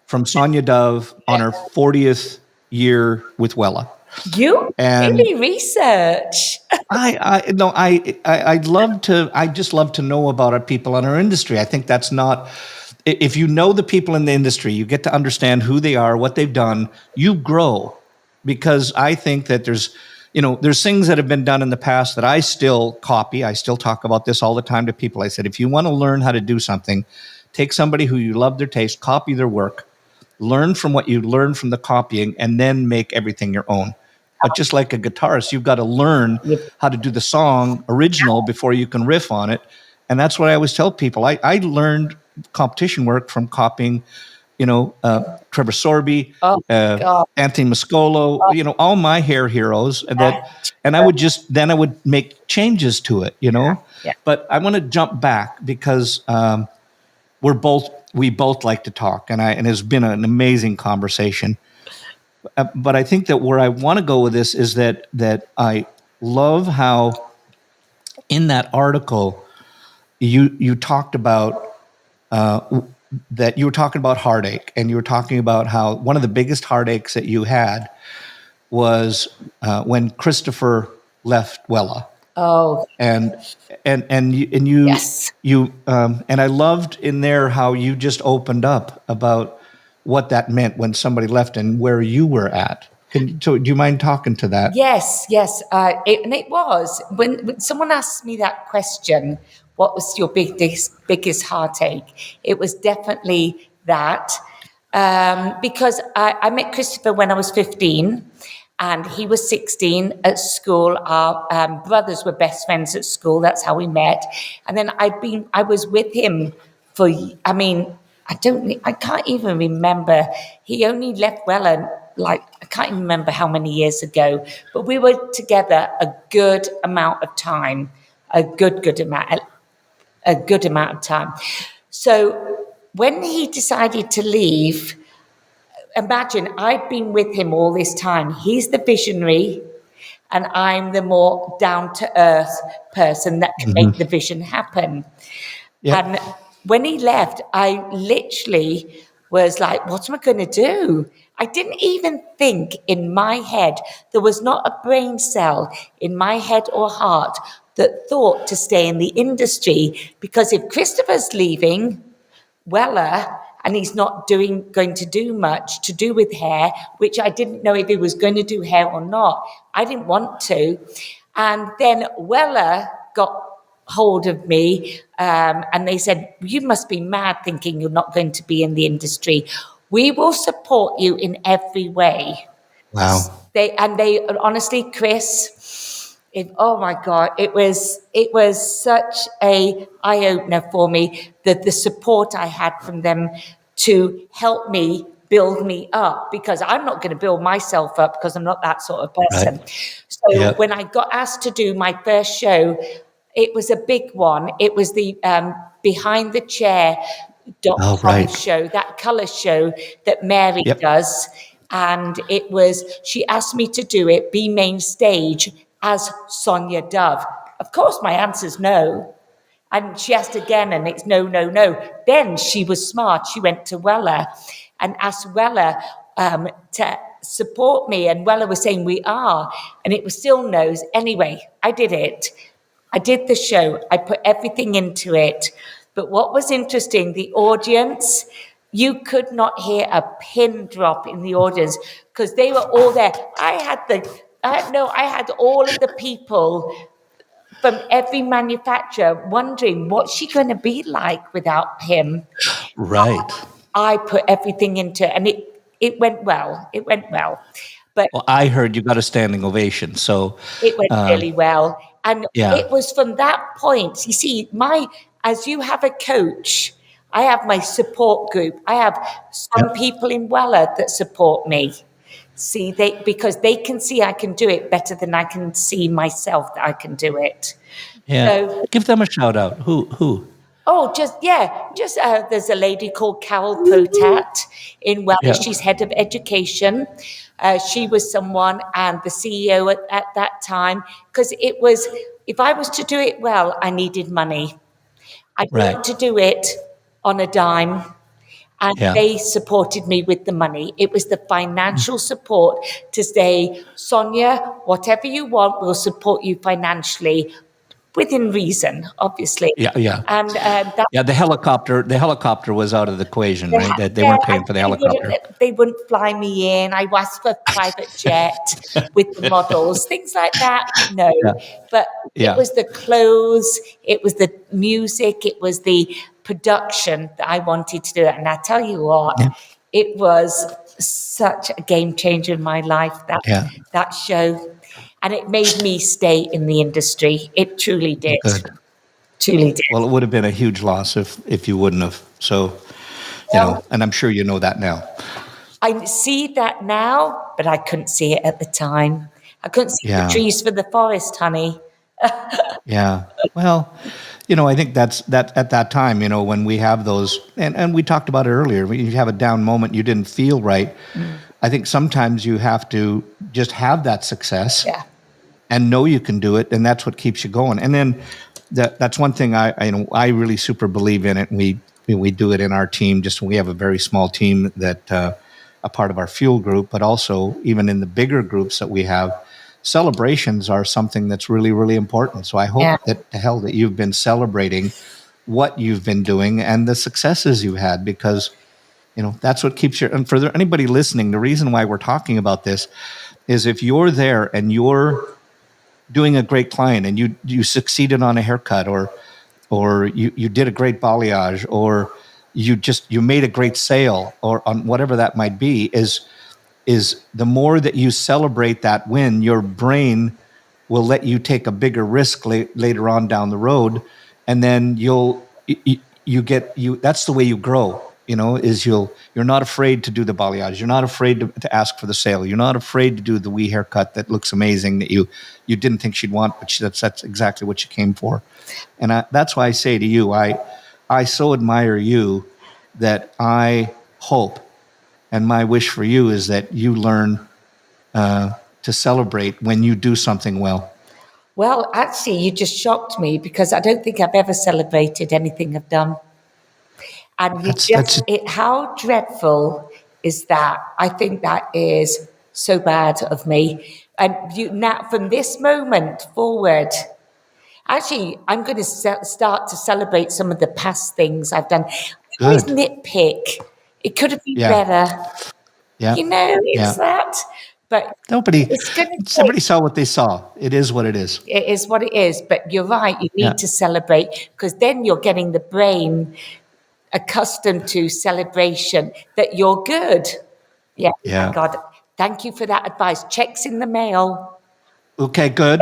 A: from Sonya Dove on her 40th year with Wella.
B: You really research.
A: I just love to know about our people in our industry. I think that's not, if you know the people in the industry, you get to understand who they are, what they've done, you grow. Because I think that there's things that have been done in the past that I still copy. I still talk about this all the time to people. I said, if you want to learn how to do something, take somebody who you love their taste, copy their work, learn from what you learn from the copying, and then make everything your own. But just like a guitarist, you've got to learn how to do the song original before you can riff on it. And that's what I always tell people. I learned competition work from copying Trevor Sorby, Anthony Mascolo, all my hair heroes, and I would make changes to it, Yeah. But I want to jump back because we both like to talk, and it's been an amazing conversation. But I think that where I want to go with this is that I love how in that article you talked about. That you were talking about heartache, and you were talking about how one of the biggest heartaches that you had was when Christopher left Wella.
B: Oh,
A: and you
B: yes.
A: And I loved in there how you just opened up about what that meant when somebody left and where you were at. So do you mind talking to that?
B: Yes. It was when someone asked me that question. What was your biggest heartache? It was definitely that because I met Christopher when I was 15 and he was 16 at school. Our brothers were best friends at school. That's how we met. And then I was with him for, I can't even remember. He only left Wella, I can't even remember how many years ago, but we were together a good amount of time, a good amount of time. So when he decided to leave, imagine I'd been with him all this time. He's the visionary and I'm the more down-to-earth person that can make the vision happen. Yep. And when he left, I literally was like, what am I going to do? I didn't even think in my head, there was not a brain cell in my head or heart that thought to stay in the industry, because if Christopher's leaving Wella and he's not going to do much to do with hair, which I didn't know if he was going to do hair or not, I didn't want to. And then Wella got hold of me and they said, you must be mad thinking you're not going to be in the industry. We will support you in every way.
A: Wow.
B: They honestly, Chris, oh my God, it was such a eye-opener for me, that the support I had from them to help me build me up, because I'm not going to build myself up because I'm not that sort of person. Right. So when I got asked to do my first show, It was a big one. It was the behind the
A: Oh,
B: chair.com
A: right.
B: show, that colour show that Mary
A: Yep.
B: does. And it was, she asked me to do it, be main stage as Sonya Dove. Of course, my answer's no. And she asked again, and it's no, no, no. Then she was smart. She went to Wella and asked Wella to support me. And Wella was saying, we are. And it was still no's. Anyway, I did it. I did the show. I put everything into it. But what was interesting, the audience, you could not hear a pin drop in the audience because they were all there. I had all of the people from every manufacturer wondering what's she going to be like without him.
A: Right.
B: I put everything into it, and it went well. It went well. But
A: Well, I heard you got a standing ovation. So,
B: it went really well. And
A: yeah.
B: it was from that point, you see, as you have a coach, I have my support group. I have some people in Wella that support me. See, because they can see I can do it better than I can see myself that I can do it.
A: Yeah.
B: So,
A: give them a shout out. Who?
B: oh, there's a lady called Carol Potat in Wella.
A: Yeah.
B: She's head of education. She was someone, and the CEO at that time, because it was, if I was to do it well, I needed money. I
A: Right.
B: wanted to do it on a dime, and
A: Yeah.
B: they supported me with the money. It was the financial support to say, Sonya, whatever you want, we'll support you financially. Within reason, obviously.
A: Yeah, yeah.
B: And that,
A: Yeah, the helicopter was out of the equation, right? They weren't paying for the helicopter.
B: They wouldn't fly me in. I asked for a private jet with the models, things like that. No,
A: Yeah.
B: but
A: Yeah.
B: it was the clothes, it was the music, it was the production that I wanted to do. And I tell you what,
A: Yeah.
B: it was such a game changer in my life, that show. And it made me stay in the industry. It truly did.
A: Good.
B: Truly did.
A: Well, it would have been a huge loss if you wouldn't have. So, and I'm sure you know that now.
B: I see that now, but I couldn't see it at the time. I couldn't see the trees for the forest, honey.
A: Yeah. Well, I think that's at that time, when we have those, and we talked about it earlier, when you have a down moment, you didn't feel right. I think sometimes you have to just have that success and know you can do it, and that's what keeps you going. And then that's one thing I really super believe in it. And we do it in our team. Just we have a very small team that a part of our fuel group, but also even in the bigger groups that we have, celebrations are something that's really, really important. So I hope that you've been celebrating what you've been doing and the successes you've had, because that's what keeps you. And for anybody listening, the reason why we're talking about this is if you're there and you're doing a great client and you succeeded on a haircut, or you did a great balayage, or you made a great sale, or on whatever that might be, is the more that you celebrate that win, your brain will let you take a bigger risk later on down the road, and then that's the way you grow. You're not afraid to do the balayage. You're not afraid to ask for the sale. You're not afraid to do the wee haircut that looks amazing that you didn't think she'd want, but that's exactly what you came for. And that's why I say to you, I so admire you that I hope, and my wish for you is that you learn to celebrate when you do something well.
B: Well, actually, you just shocked me because I don't think I've ever celebrated anything I've done. And how dreadful is that? I think that is so bad of me. And now, from this moment forward, actually, I'm going to start to celebrate some of the past things I've done. I always nitpick. It could have been better.
A: Yeah.
B: It's that. But
A: somebody saw what they saw. It is what it is.
B: It is what it is. But you're right. You need to celebrate, because then you're getting the brain accustomed to celebration that you're good. Yeah. Oh God, thank you for that advice. Checks in the mail.
A: Okay, good.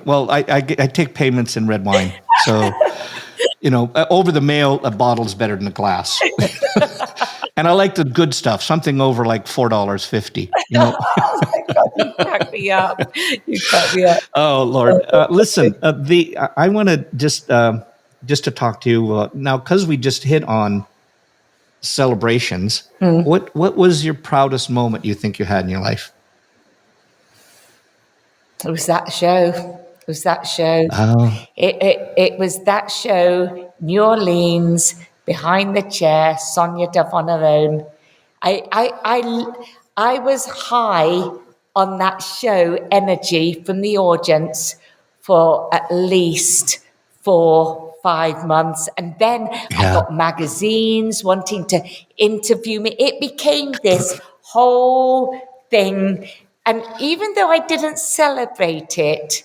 A: Well, I take payments in red wine, so over the mail, a bottle's better than a glass. And I like the good stuff, something over like $4.50.
B: Oh my God, You crack me up. You crack me up.
A: Oh Lord, listen. I want to just to talk to you now because we just hit on celebrations. What was your proudest moment you think you had in your life?
B: It was that show. It was that show.
A: Oh,
B: It was that show, New Orleans, behind the chair, Sonya Dove on her own. I was high on that show energy from the audience for at least 4-5 months. And then I
A: yeah,
B: got magazines wanting to interview me. It became this whole thing. And even though I didn't celebrate it,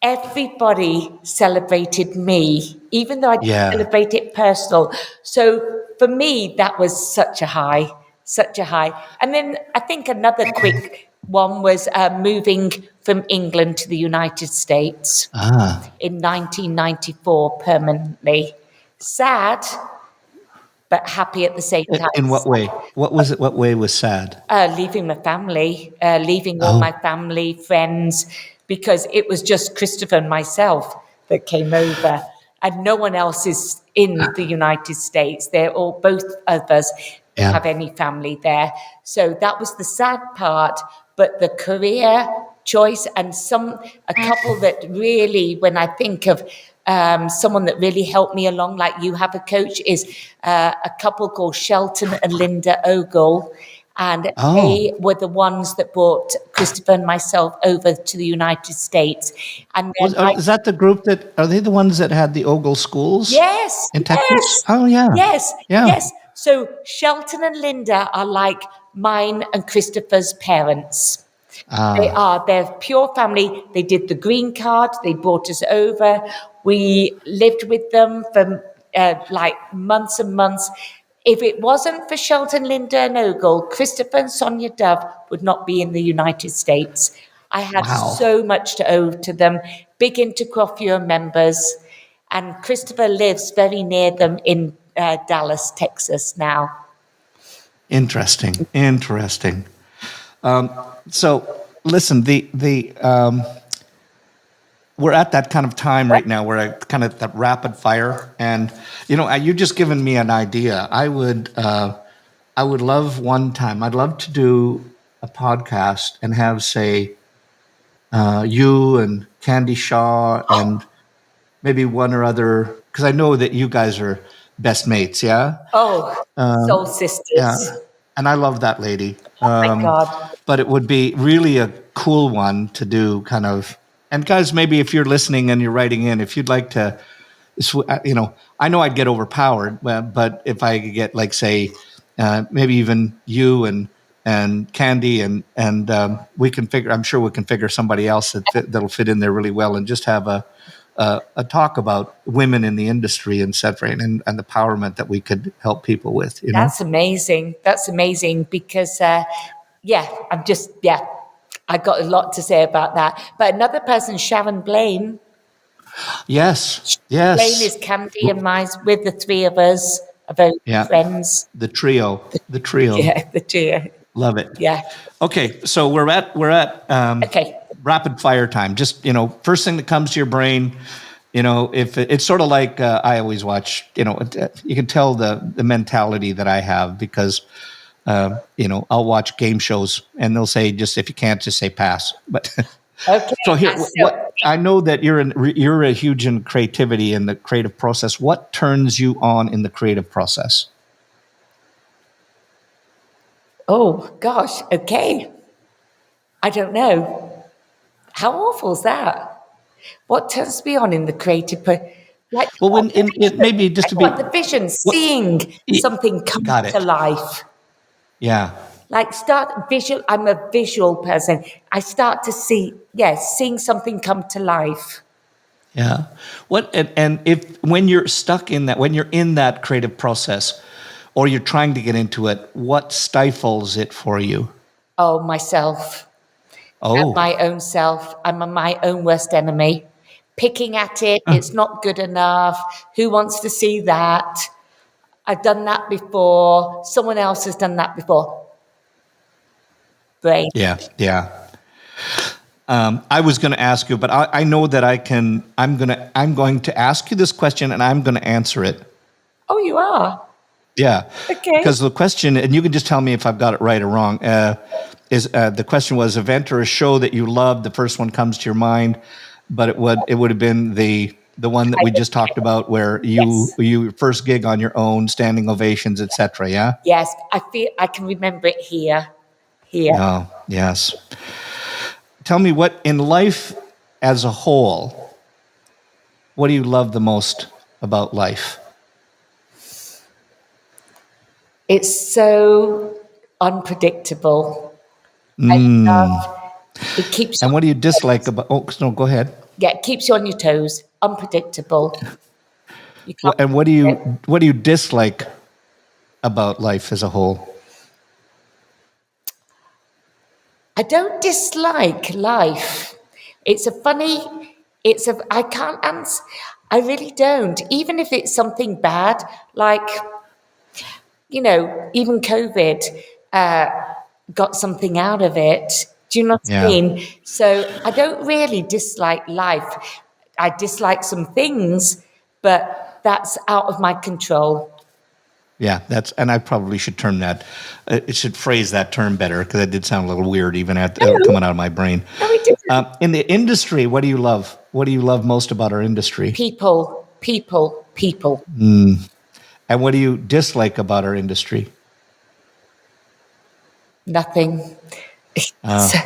B: everybody celebrated me, even though I didn't
A: yeah.
B: celebrate it personal. So for me, that was such a high, such a high. And then I think another quick one was moving from England to the United States
A: Ah,
B: in 1994 permanently. Sad, but happy at the same time.
A: in what way? What was it? What way was sad?
B: Leaving my family, leaving all my
A: Oh,
B: family, friends, because it was just Christopher and myself that came over, and no one else is in the United States. They're all, both of us don't
A: yeah.
B: have any family there. So that was the sad part, but the career choice and a couple that really, when I think of someone that really helped me along, like you have a coach, is a couple called Shelton and Linda Ogle. And
A: Oh,
B: they were the ones that brought Christopher and myself over to the United States. And then
A: is that the group that are they the ones that had the Ogle schools
B: yes,
A: in Texas?
B: yes,
A: Oh yeah,
B: yes,
A: yeah.
B: yes. So Shelton and Linda are like mine and Christopher's parents.
A: Ah,
B: They're pure family. They did the green card. They brought us over. We lived with them for like months and months. If it wasn't for Shelton, Linda and Ogle, Christopher and Sonya Dove would not be in the United States. I have
A: wow.
B: so much to owe to them. Big into Coiffure members. And Christopher lives very near them in Dallas, Texas now.
A: Interesting. Interesting. So listen, the we're at that kind of time right now where I kind of that rapid fire, and you just given me an idea. I would love one time. I'd love to do a podcast and have say you and Candy Shaw and maybe one or other because I know that you guys are best mates. Yeah,
B: Oh, soul sisters.
A: yeah, and I love that lady.
B: My God.
A: But it would be really a cool one to do kind of and guys maybe if you're listening and you're writing in if you'd like to I know I'd get overpowered but if I could get like say maybe even you and Candy and we can figure I'm sure we can figure somebody else that'll fit in there really well and just have a talk about women in the industry and etc and the empowerment that we could help people with
B: That's amazing. That's amazing because, I got a lot to say about that. But another person, Sharon Blaine.
A: yes
B: Blaine is Candy and mine. With the three of us are very good
A: yeah
B: friends.
A: the trio
B: Yeah, the two.
A: love it.
B: Yeah.
A: Okay, so we're at
B: Okay.
A: rapid fire time. Just first thing that comes to your brain. If it's sort of like I always watch. You can tell the mentality that I have because I'll watch game shows and they'll say just if you can't just say pass. But
B: Okay.
A: so here, what I know that you're a huge in creativity in the creative process. What turns you on in the creative process?
B: Oh, gosh. Okay. I don't know. How awful is that? What turns me on in the creative like
A: Well, when it maybe just to be
B: the vision,
A: what,
B: seeing something come
A: got
B: to
A: it.
B: life.
A: Yeah.
B: Like I'm a visual person. I start to seeing something come to life.
A: Yeah. And if when you're stuck in that, when you're in that creative process, or you're trying to get into it, what stifles it for you?
B: Oh, myself.
A: Oh,
B: My own self. I'm my own worst enemy. Picking at it, it's not good enough. Who wants to see that? I've done that before. Someone else has done that before. Brain.
A: yeah, yeah. I was going to ask you, but I know that I can. I'm going to ask you this question, and I'm going to answer it.
B: Oh, you are?
A: Yeah,
B: Okay.
A: because the question, and you can just tell me if I've got it right or wrong. Is the question was event or a show that you loved? The first one comes to your mind, but it would have been the one that we just talked about, where
B: Yes.
A: you first gig on your own, standing ovations, etc. Yeah.
B: Yes, I feel I can remember it here. Here.
A: Oh, yes. Tell me what in life as a whole, what do you love the most about life?
B: It's so unpredictable. I love it keeps you
A: And what do you dislike about? Oh, no, go ahead.
B: it keeps you on your toes. Unpredictable. You can't
A: And
B: predict it.
A: what do you dislike about life as a whole?
B: I don't dislike life. It's a funny, I can't answer, I really don't. Even if it's something bad, like, even COVID, got something out of it. Do you know what I
A: Yeah.
B: mean? So I don't really dislike life. I dislike some things, but that's out of my control.
A: Yeah, and I probably should term that. It should phrase that term better because it did sound a little weird, even at
B: No,
A: coming out of my brain.
B: no, it didn't.
A: In the industry, what do you love? What do you love most about our industry?
B: People, people, people.
A: And what do you dislike about our industry?
B: Nothing. So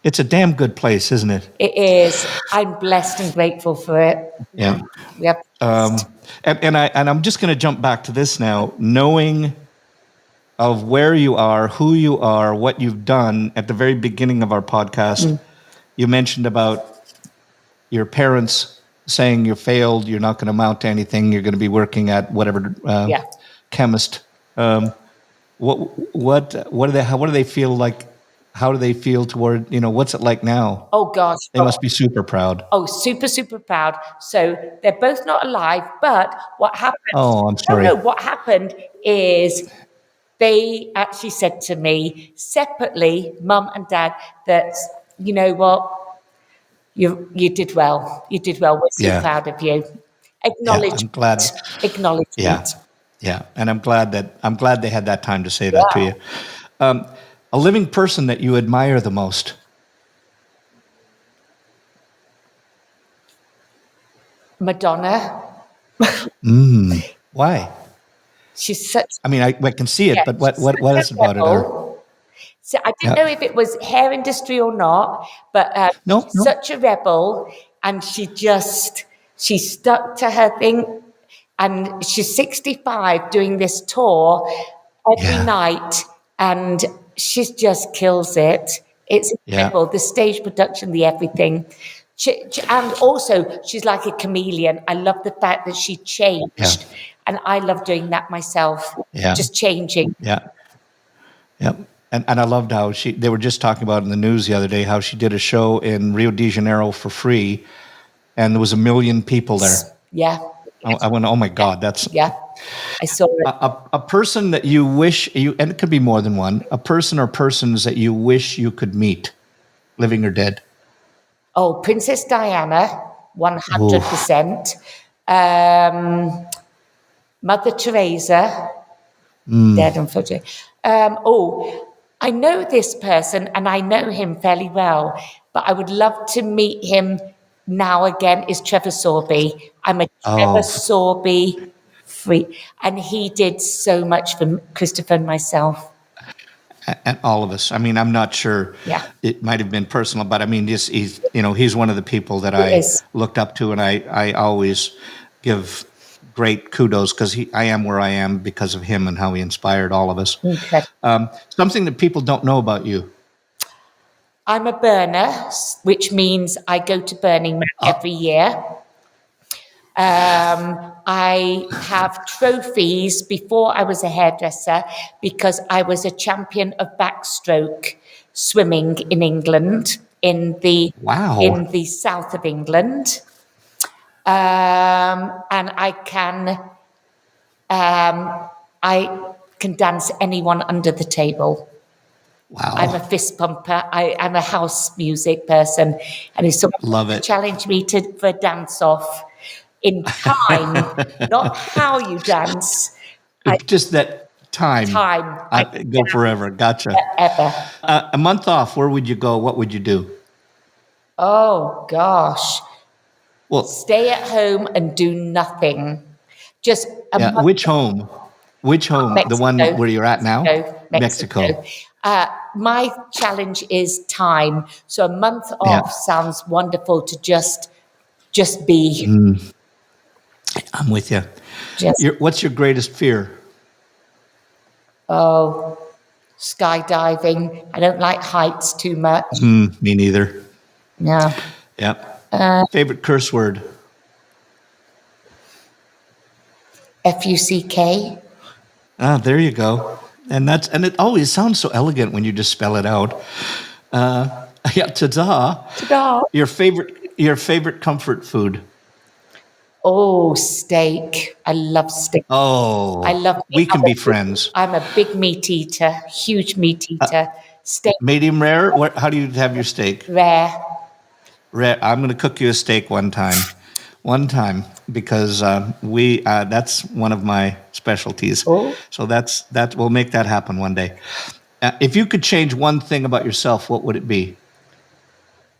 A: It's a damn good place, isn't it?
B: it is. I'm blessed and grateful for it.
A: Yeah.
B: Yep.
A: And I'm just going to jump back to this now, knowing of where you are, who you are, what you've done. At the very beginning of our podcast, you mentioned about your parents saying you failed, you're not going to amount to anything, you're going to be working at whatever
B: Yeah.
A: chemist. What do they feel like? How do they feel toward, what's it like now?
B: Oh gosh.
A: They must be super proud.
B: Oh, super, super proud. So they're both not alive, but what happened?
A: Oh, I'm sorry.
B: No, what happened is they actually said to me separately, Mum and Dad, that you know what, you did well. You did well. We're so
A: Yeah.
B: proud of you.
A: Yeah, I'm glad.
B: Acknowledgement.
A: Yeah, yeah, and I'm glad they had that time to say that to
B: Yeah.
A: you. A living person that you admire the most.
B: Madonna.
A: Why?
B: She's such.
A: I mean, I can see it,
B: Yeah,
A: but
B: she's
A: what
B: such
A: is
B: a
A: about it? Or
B: rebel. So I didn't
A: yeah,
B: know if it was hair industry or not, but
A: no,
B: she's
A: no,
B: such a rebel, and she stuck to her thing, and she's 65 doing this tour every
A: yeah,
B: night, and she just kills it. It's
A: yeah,
B: incredible, the stage production, the everything. And also, she's like a chameleon. I love the fact that she
A: yeah,
B: changed, and I love doing that myself,
A: yeah,
B: just changing.
A: yeah, yeah. And I loved how they were just talking about in the news the other day how she did a show in Rio de Janeiro for free, and there was 1 million people there.
B: Yeah.
A: I went, oh my God, that's
B: Yeah, I saw it.
A: a person that you wish and it could be more than one, a person or persons that you wish you could meet, living or dead.
B: Oh, Princess Diana,
A: Oof.
B: 100%. Mother Teresa, dead unfortunately. I know this person and I know him fairly well, but I would love to meet him now again, is Trevor Sorby. I'm a Trevor
A: Oh,
B: Sorby freak, and he did so much for Christopher and myself.
A: and all of us. I mean, I'm not sure.
B: Yeah.
A: It might have been personal, but I mean, he's one of the people that
B: He
A: I
B: is.
A: looked up to, and I always give great kudos because I am where I am because of him and how he inspired all of us.
B: Incredible.
A: Something that people don't know about you.
B: I'm a burner, which means I go to Burning Man every year. I have trophies before I was a hairdresser because I was a champion of backstroke swimming in England, in the
A: Wow.
B: south of England. And I can dance anyone under the table. I'm a
A: Wow.
B: fist pumper. I'm a house music person. And if someone
A: Love
B: wants to
A: it.
B: challenge me for a dance off in time, not how you dance, I,
A: Just that time.
B: time, I
A: I
B: can
A: go
B: dance
A: forever. Gotcha.
B: forever.
A: A month off, where would you go? What would you do?
B: Oh gosh.
A: Well,
B: Stay at home and do nothing. Just a
A: yeah.
B: month.
A: Which home? Which home? The one
B: Mexico,
A: where you're at now?
B: Mexico.
A: Mexico.
B: My challenge is time. So a month
A: Yeah.
B: off sounds wonderful to just be.
A: I'm with you.
B: Just
A: What's your greatest fear?
B: oh, skydiving. I don't like heights too much.
A: Me neither.
B: No.
A: Yeah. Favorite curse word?
B: FUCK.
A: Ah, there you go. And it always sounds so elegant when you just spell it out. Yeah, ta-da.
B: Ta-da.
A: Your favorite comfort food?
B: Oh, steak. I love steak. I
A: Oh,
B: love meat.
A: we can be friends.
B: I'm a big meat eater, huge meat eater. Steak
A: Medium rare? How do you have your steak?
B: rare.
A: Rare. I'm going to cook you a steak one time. One time, because that's one of my specialties.
B: Oh.
A: So that we'll make that happen one day. If you could change one thing about yourself, what would it be?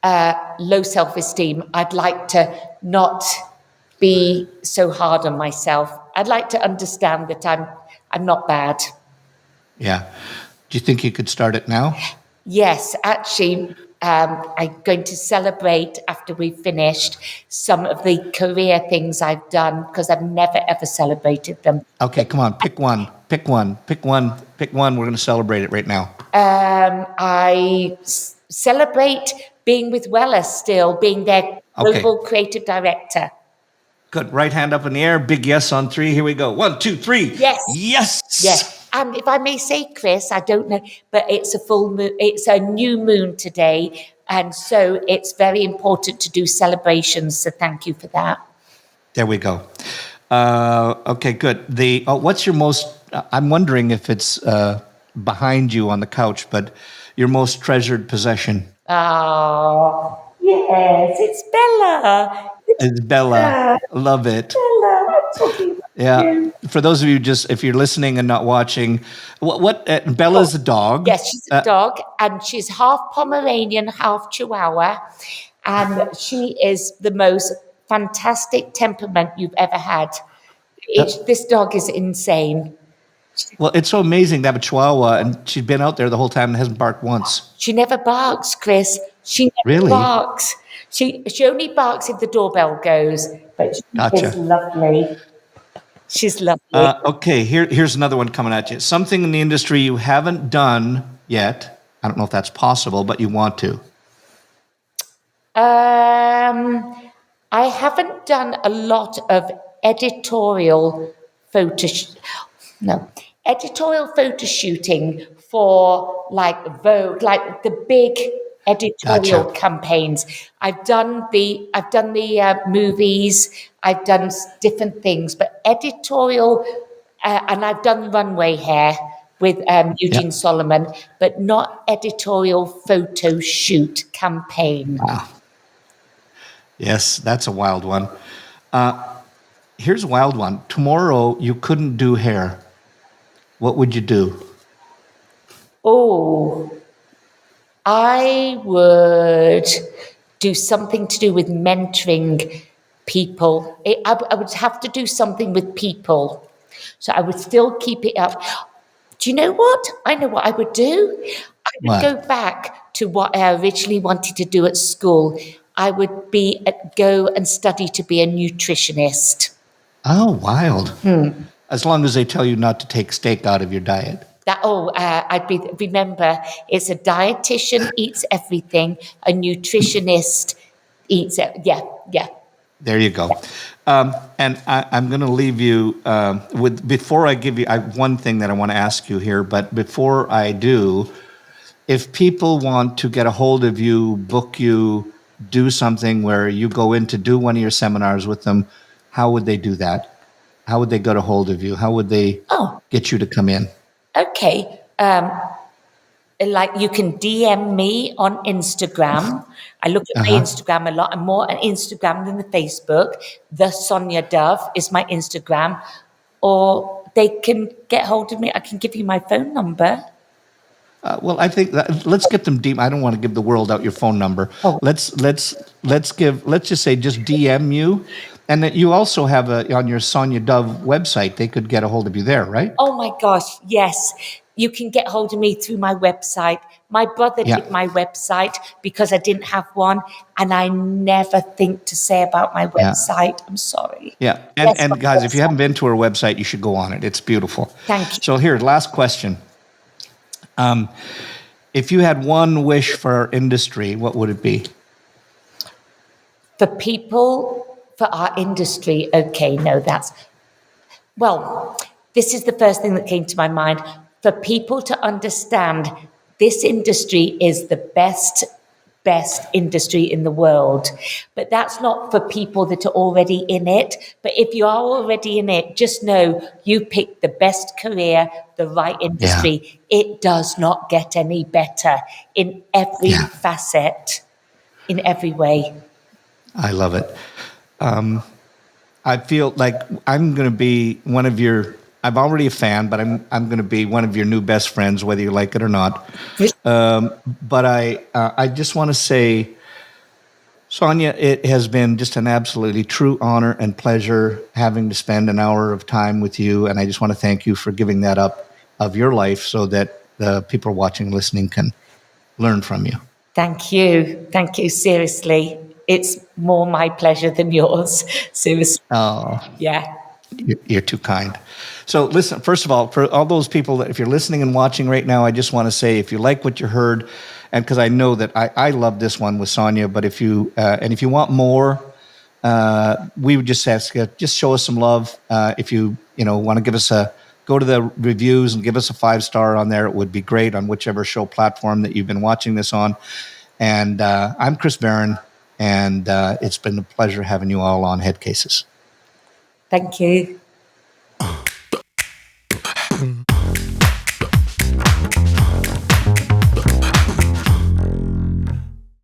B: Low self-esteem. I'd like to not be so hard on myself. I'd like to understand that I'm not bad.
A: Yeah. Do you think you could start it now?
B: Yes, actually, I'm going to celebrate after we've finished some of the career things I've done because I've never ever celebrated them.
A: Okay, come on, pick one. Pick one. Pick one. Pick one. We're going to celebrate it right now.
B: I celebrate being with Wella still, being their
A: Okay.
B: global creative director.
A: Good. Right hand up in the air. Big yes on 3. Here we go. 1, 2, 3.
B: Yes.
A: Yes.
B: Yes. And if I may say, Chris, I don't know, but it's a full moon, it's a new moon today. And so it's very important to do celebrations. So thank you for that.
A: There we go. Okay, good. What's your most? I'm wondering if it's behind you on the couch, but your most treasured possession
B: Oh, yes, it's Bella.
A: is Bella. Love it.
B: Bella, I'm talking about
A: Yeah.
B: you.
A: For those of you if you're listening and not watching, Bella's a dog.
B: Yes, she's a dog, and she's half Pomeranian, half Chihuahua, and she is the most fantastic temperament you've ever had. This dog is insane.
A: Well, it's so amazing to have a Chihuahua, and she's been out there the whole time and hasn't barked once.
B: She never barks, Chris. She never
A: Really?
B: barks. She only barks if the doorbell goes, but she
A: Gotcha.
B: is lovely. She's lovely.
A: Okay, here's another one coming at you. Something in the industry you haven't done yet. I don't know if that's possible, but you want to.
B: I haven't done a lot of editorial photo shooting for like Vogue, like the big editorial
A: Gotcha.
B: campaigns. I've done the movies, I've done different things, but editorial, and I've done runway hair with Eugene Solomon, but not editorial photo shoot campaign.
A: Wow. Yes, that's a wild one. Here's a wild one. Tomorrow you couldn't do hair. What would you do?
B: Oh, I would do something to do with mentoring people. I would have to do something with people. So I would still keep it up. Do you know what? I know what I would do. I would
A: What?
B: go back to what I originally wanted to do at school. I would go and study to be a nutritionist.
A: Oh, wild. As long as they tell you not to take steak out of your diet.
B: Remember, it's a dietitian eats everything, a nutritionist eats it. Yeah.
A: There you go. And I'm going to leave you before I give you, I have one thing that I want to ask you here, but before I do, if people want to get a hold of you, book you, do something where you go in to do one of your seminars with them, how would they do that? How would they get a hold of you? How would they get you to come in?
B: Okay. Like you can DM me on Instagram. I look at my Instagram a lot. I'm more on Instagram than the Facebook. The Sonya Dove is my Instagram. Or they can get hold of me. I can give you my phone number.
A: Well, I think that, let's get them deep. I don't want to give the world out your phone number.
B: Oh.
A: Let's just say just DM you, and that you also have on your Sonya Dove website. They could get a hold of you there, right?
B: Oh my gosh, yes. You can get hold of me through my website. My brother
A: Yeah.
B: did my website because I didn't have one, and I never think to say about my
A: Yeah.
B: website. I'm sorry.
A: Yeah,
B: Yes,
A: and
B: my
A: guys, if you
B: website.
A: haven't been to her website, you should go on it. It's beautiful.
B: Thank you.
A: So here, last question. If you had one wish for our industry, what would it be?
B: For people, for our industry, okay, no, well, this is the first thing that came to my mind. For people to understand this industry is the best industry in the world. But that's not for people that are already in it. But if you are already in it, just know you picked the best career, the right industry. It does not get any better in every facet, in every way.
A: I love it. I feel like I'm going to be one of your. I'm already a fan, but I'm going to be one of your new best friends, whether you like it or not. But I just want to say, Sonya, it has been just an absolutely true honor and pleasure having to spend an hour of time with you, and I just want to thank you for giving that up of your life so that the people watching, listening can learn from you.
B: Thank you. Thank you. Seriously. It's more my pleasure than yours. Seriously.
A: Oh,
B: Yeah.
A: you're too kind. So listen, first of all, for all those people that if you're listening and watching right now, I just want to say, if you like what you heard, and because I know that I love this one with Sonya, but if you want more, we would just ask you, just show us some love. If you want to give us go to the reviews and give us a 5-star on there, it would be great on whichever show platform that you've been watching this on. And I'm Chris Baran, and it's been a pleasure having you all on Headcases.
B: Thank you.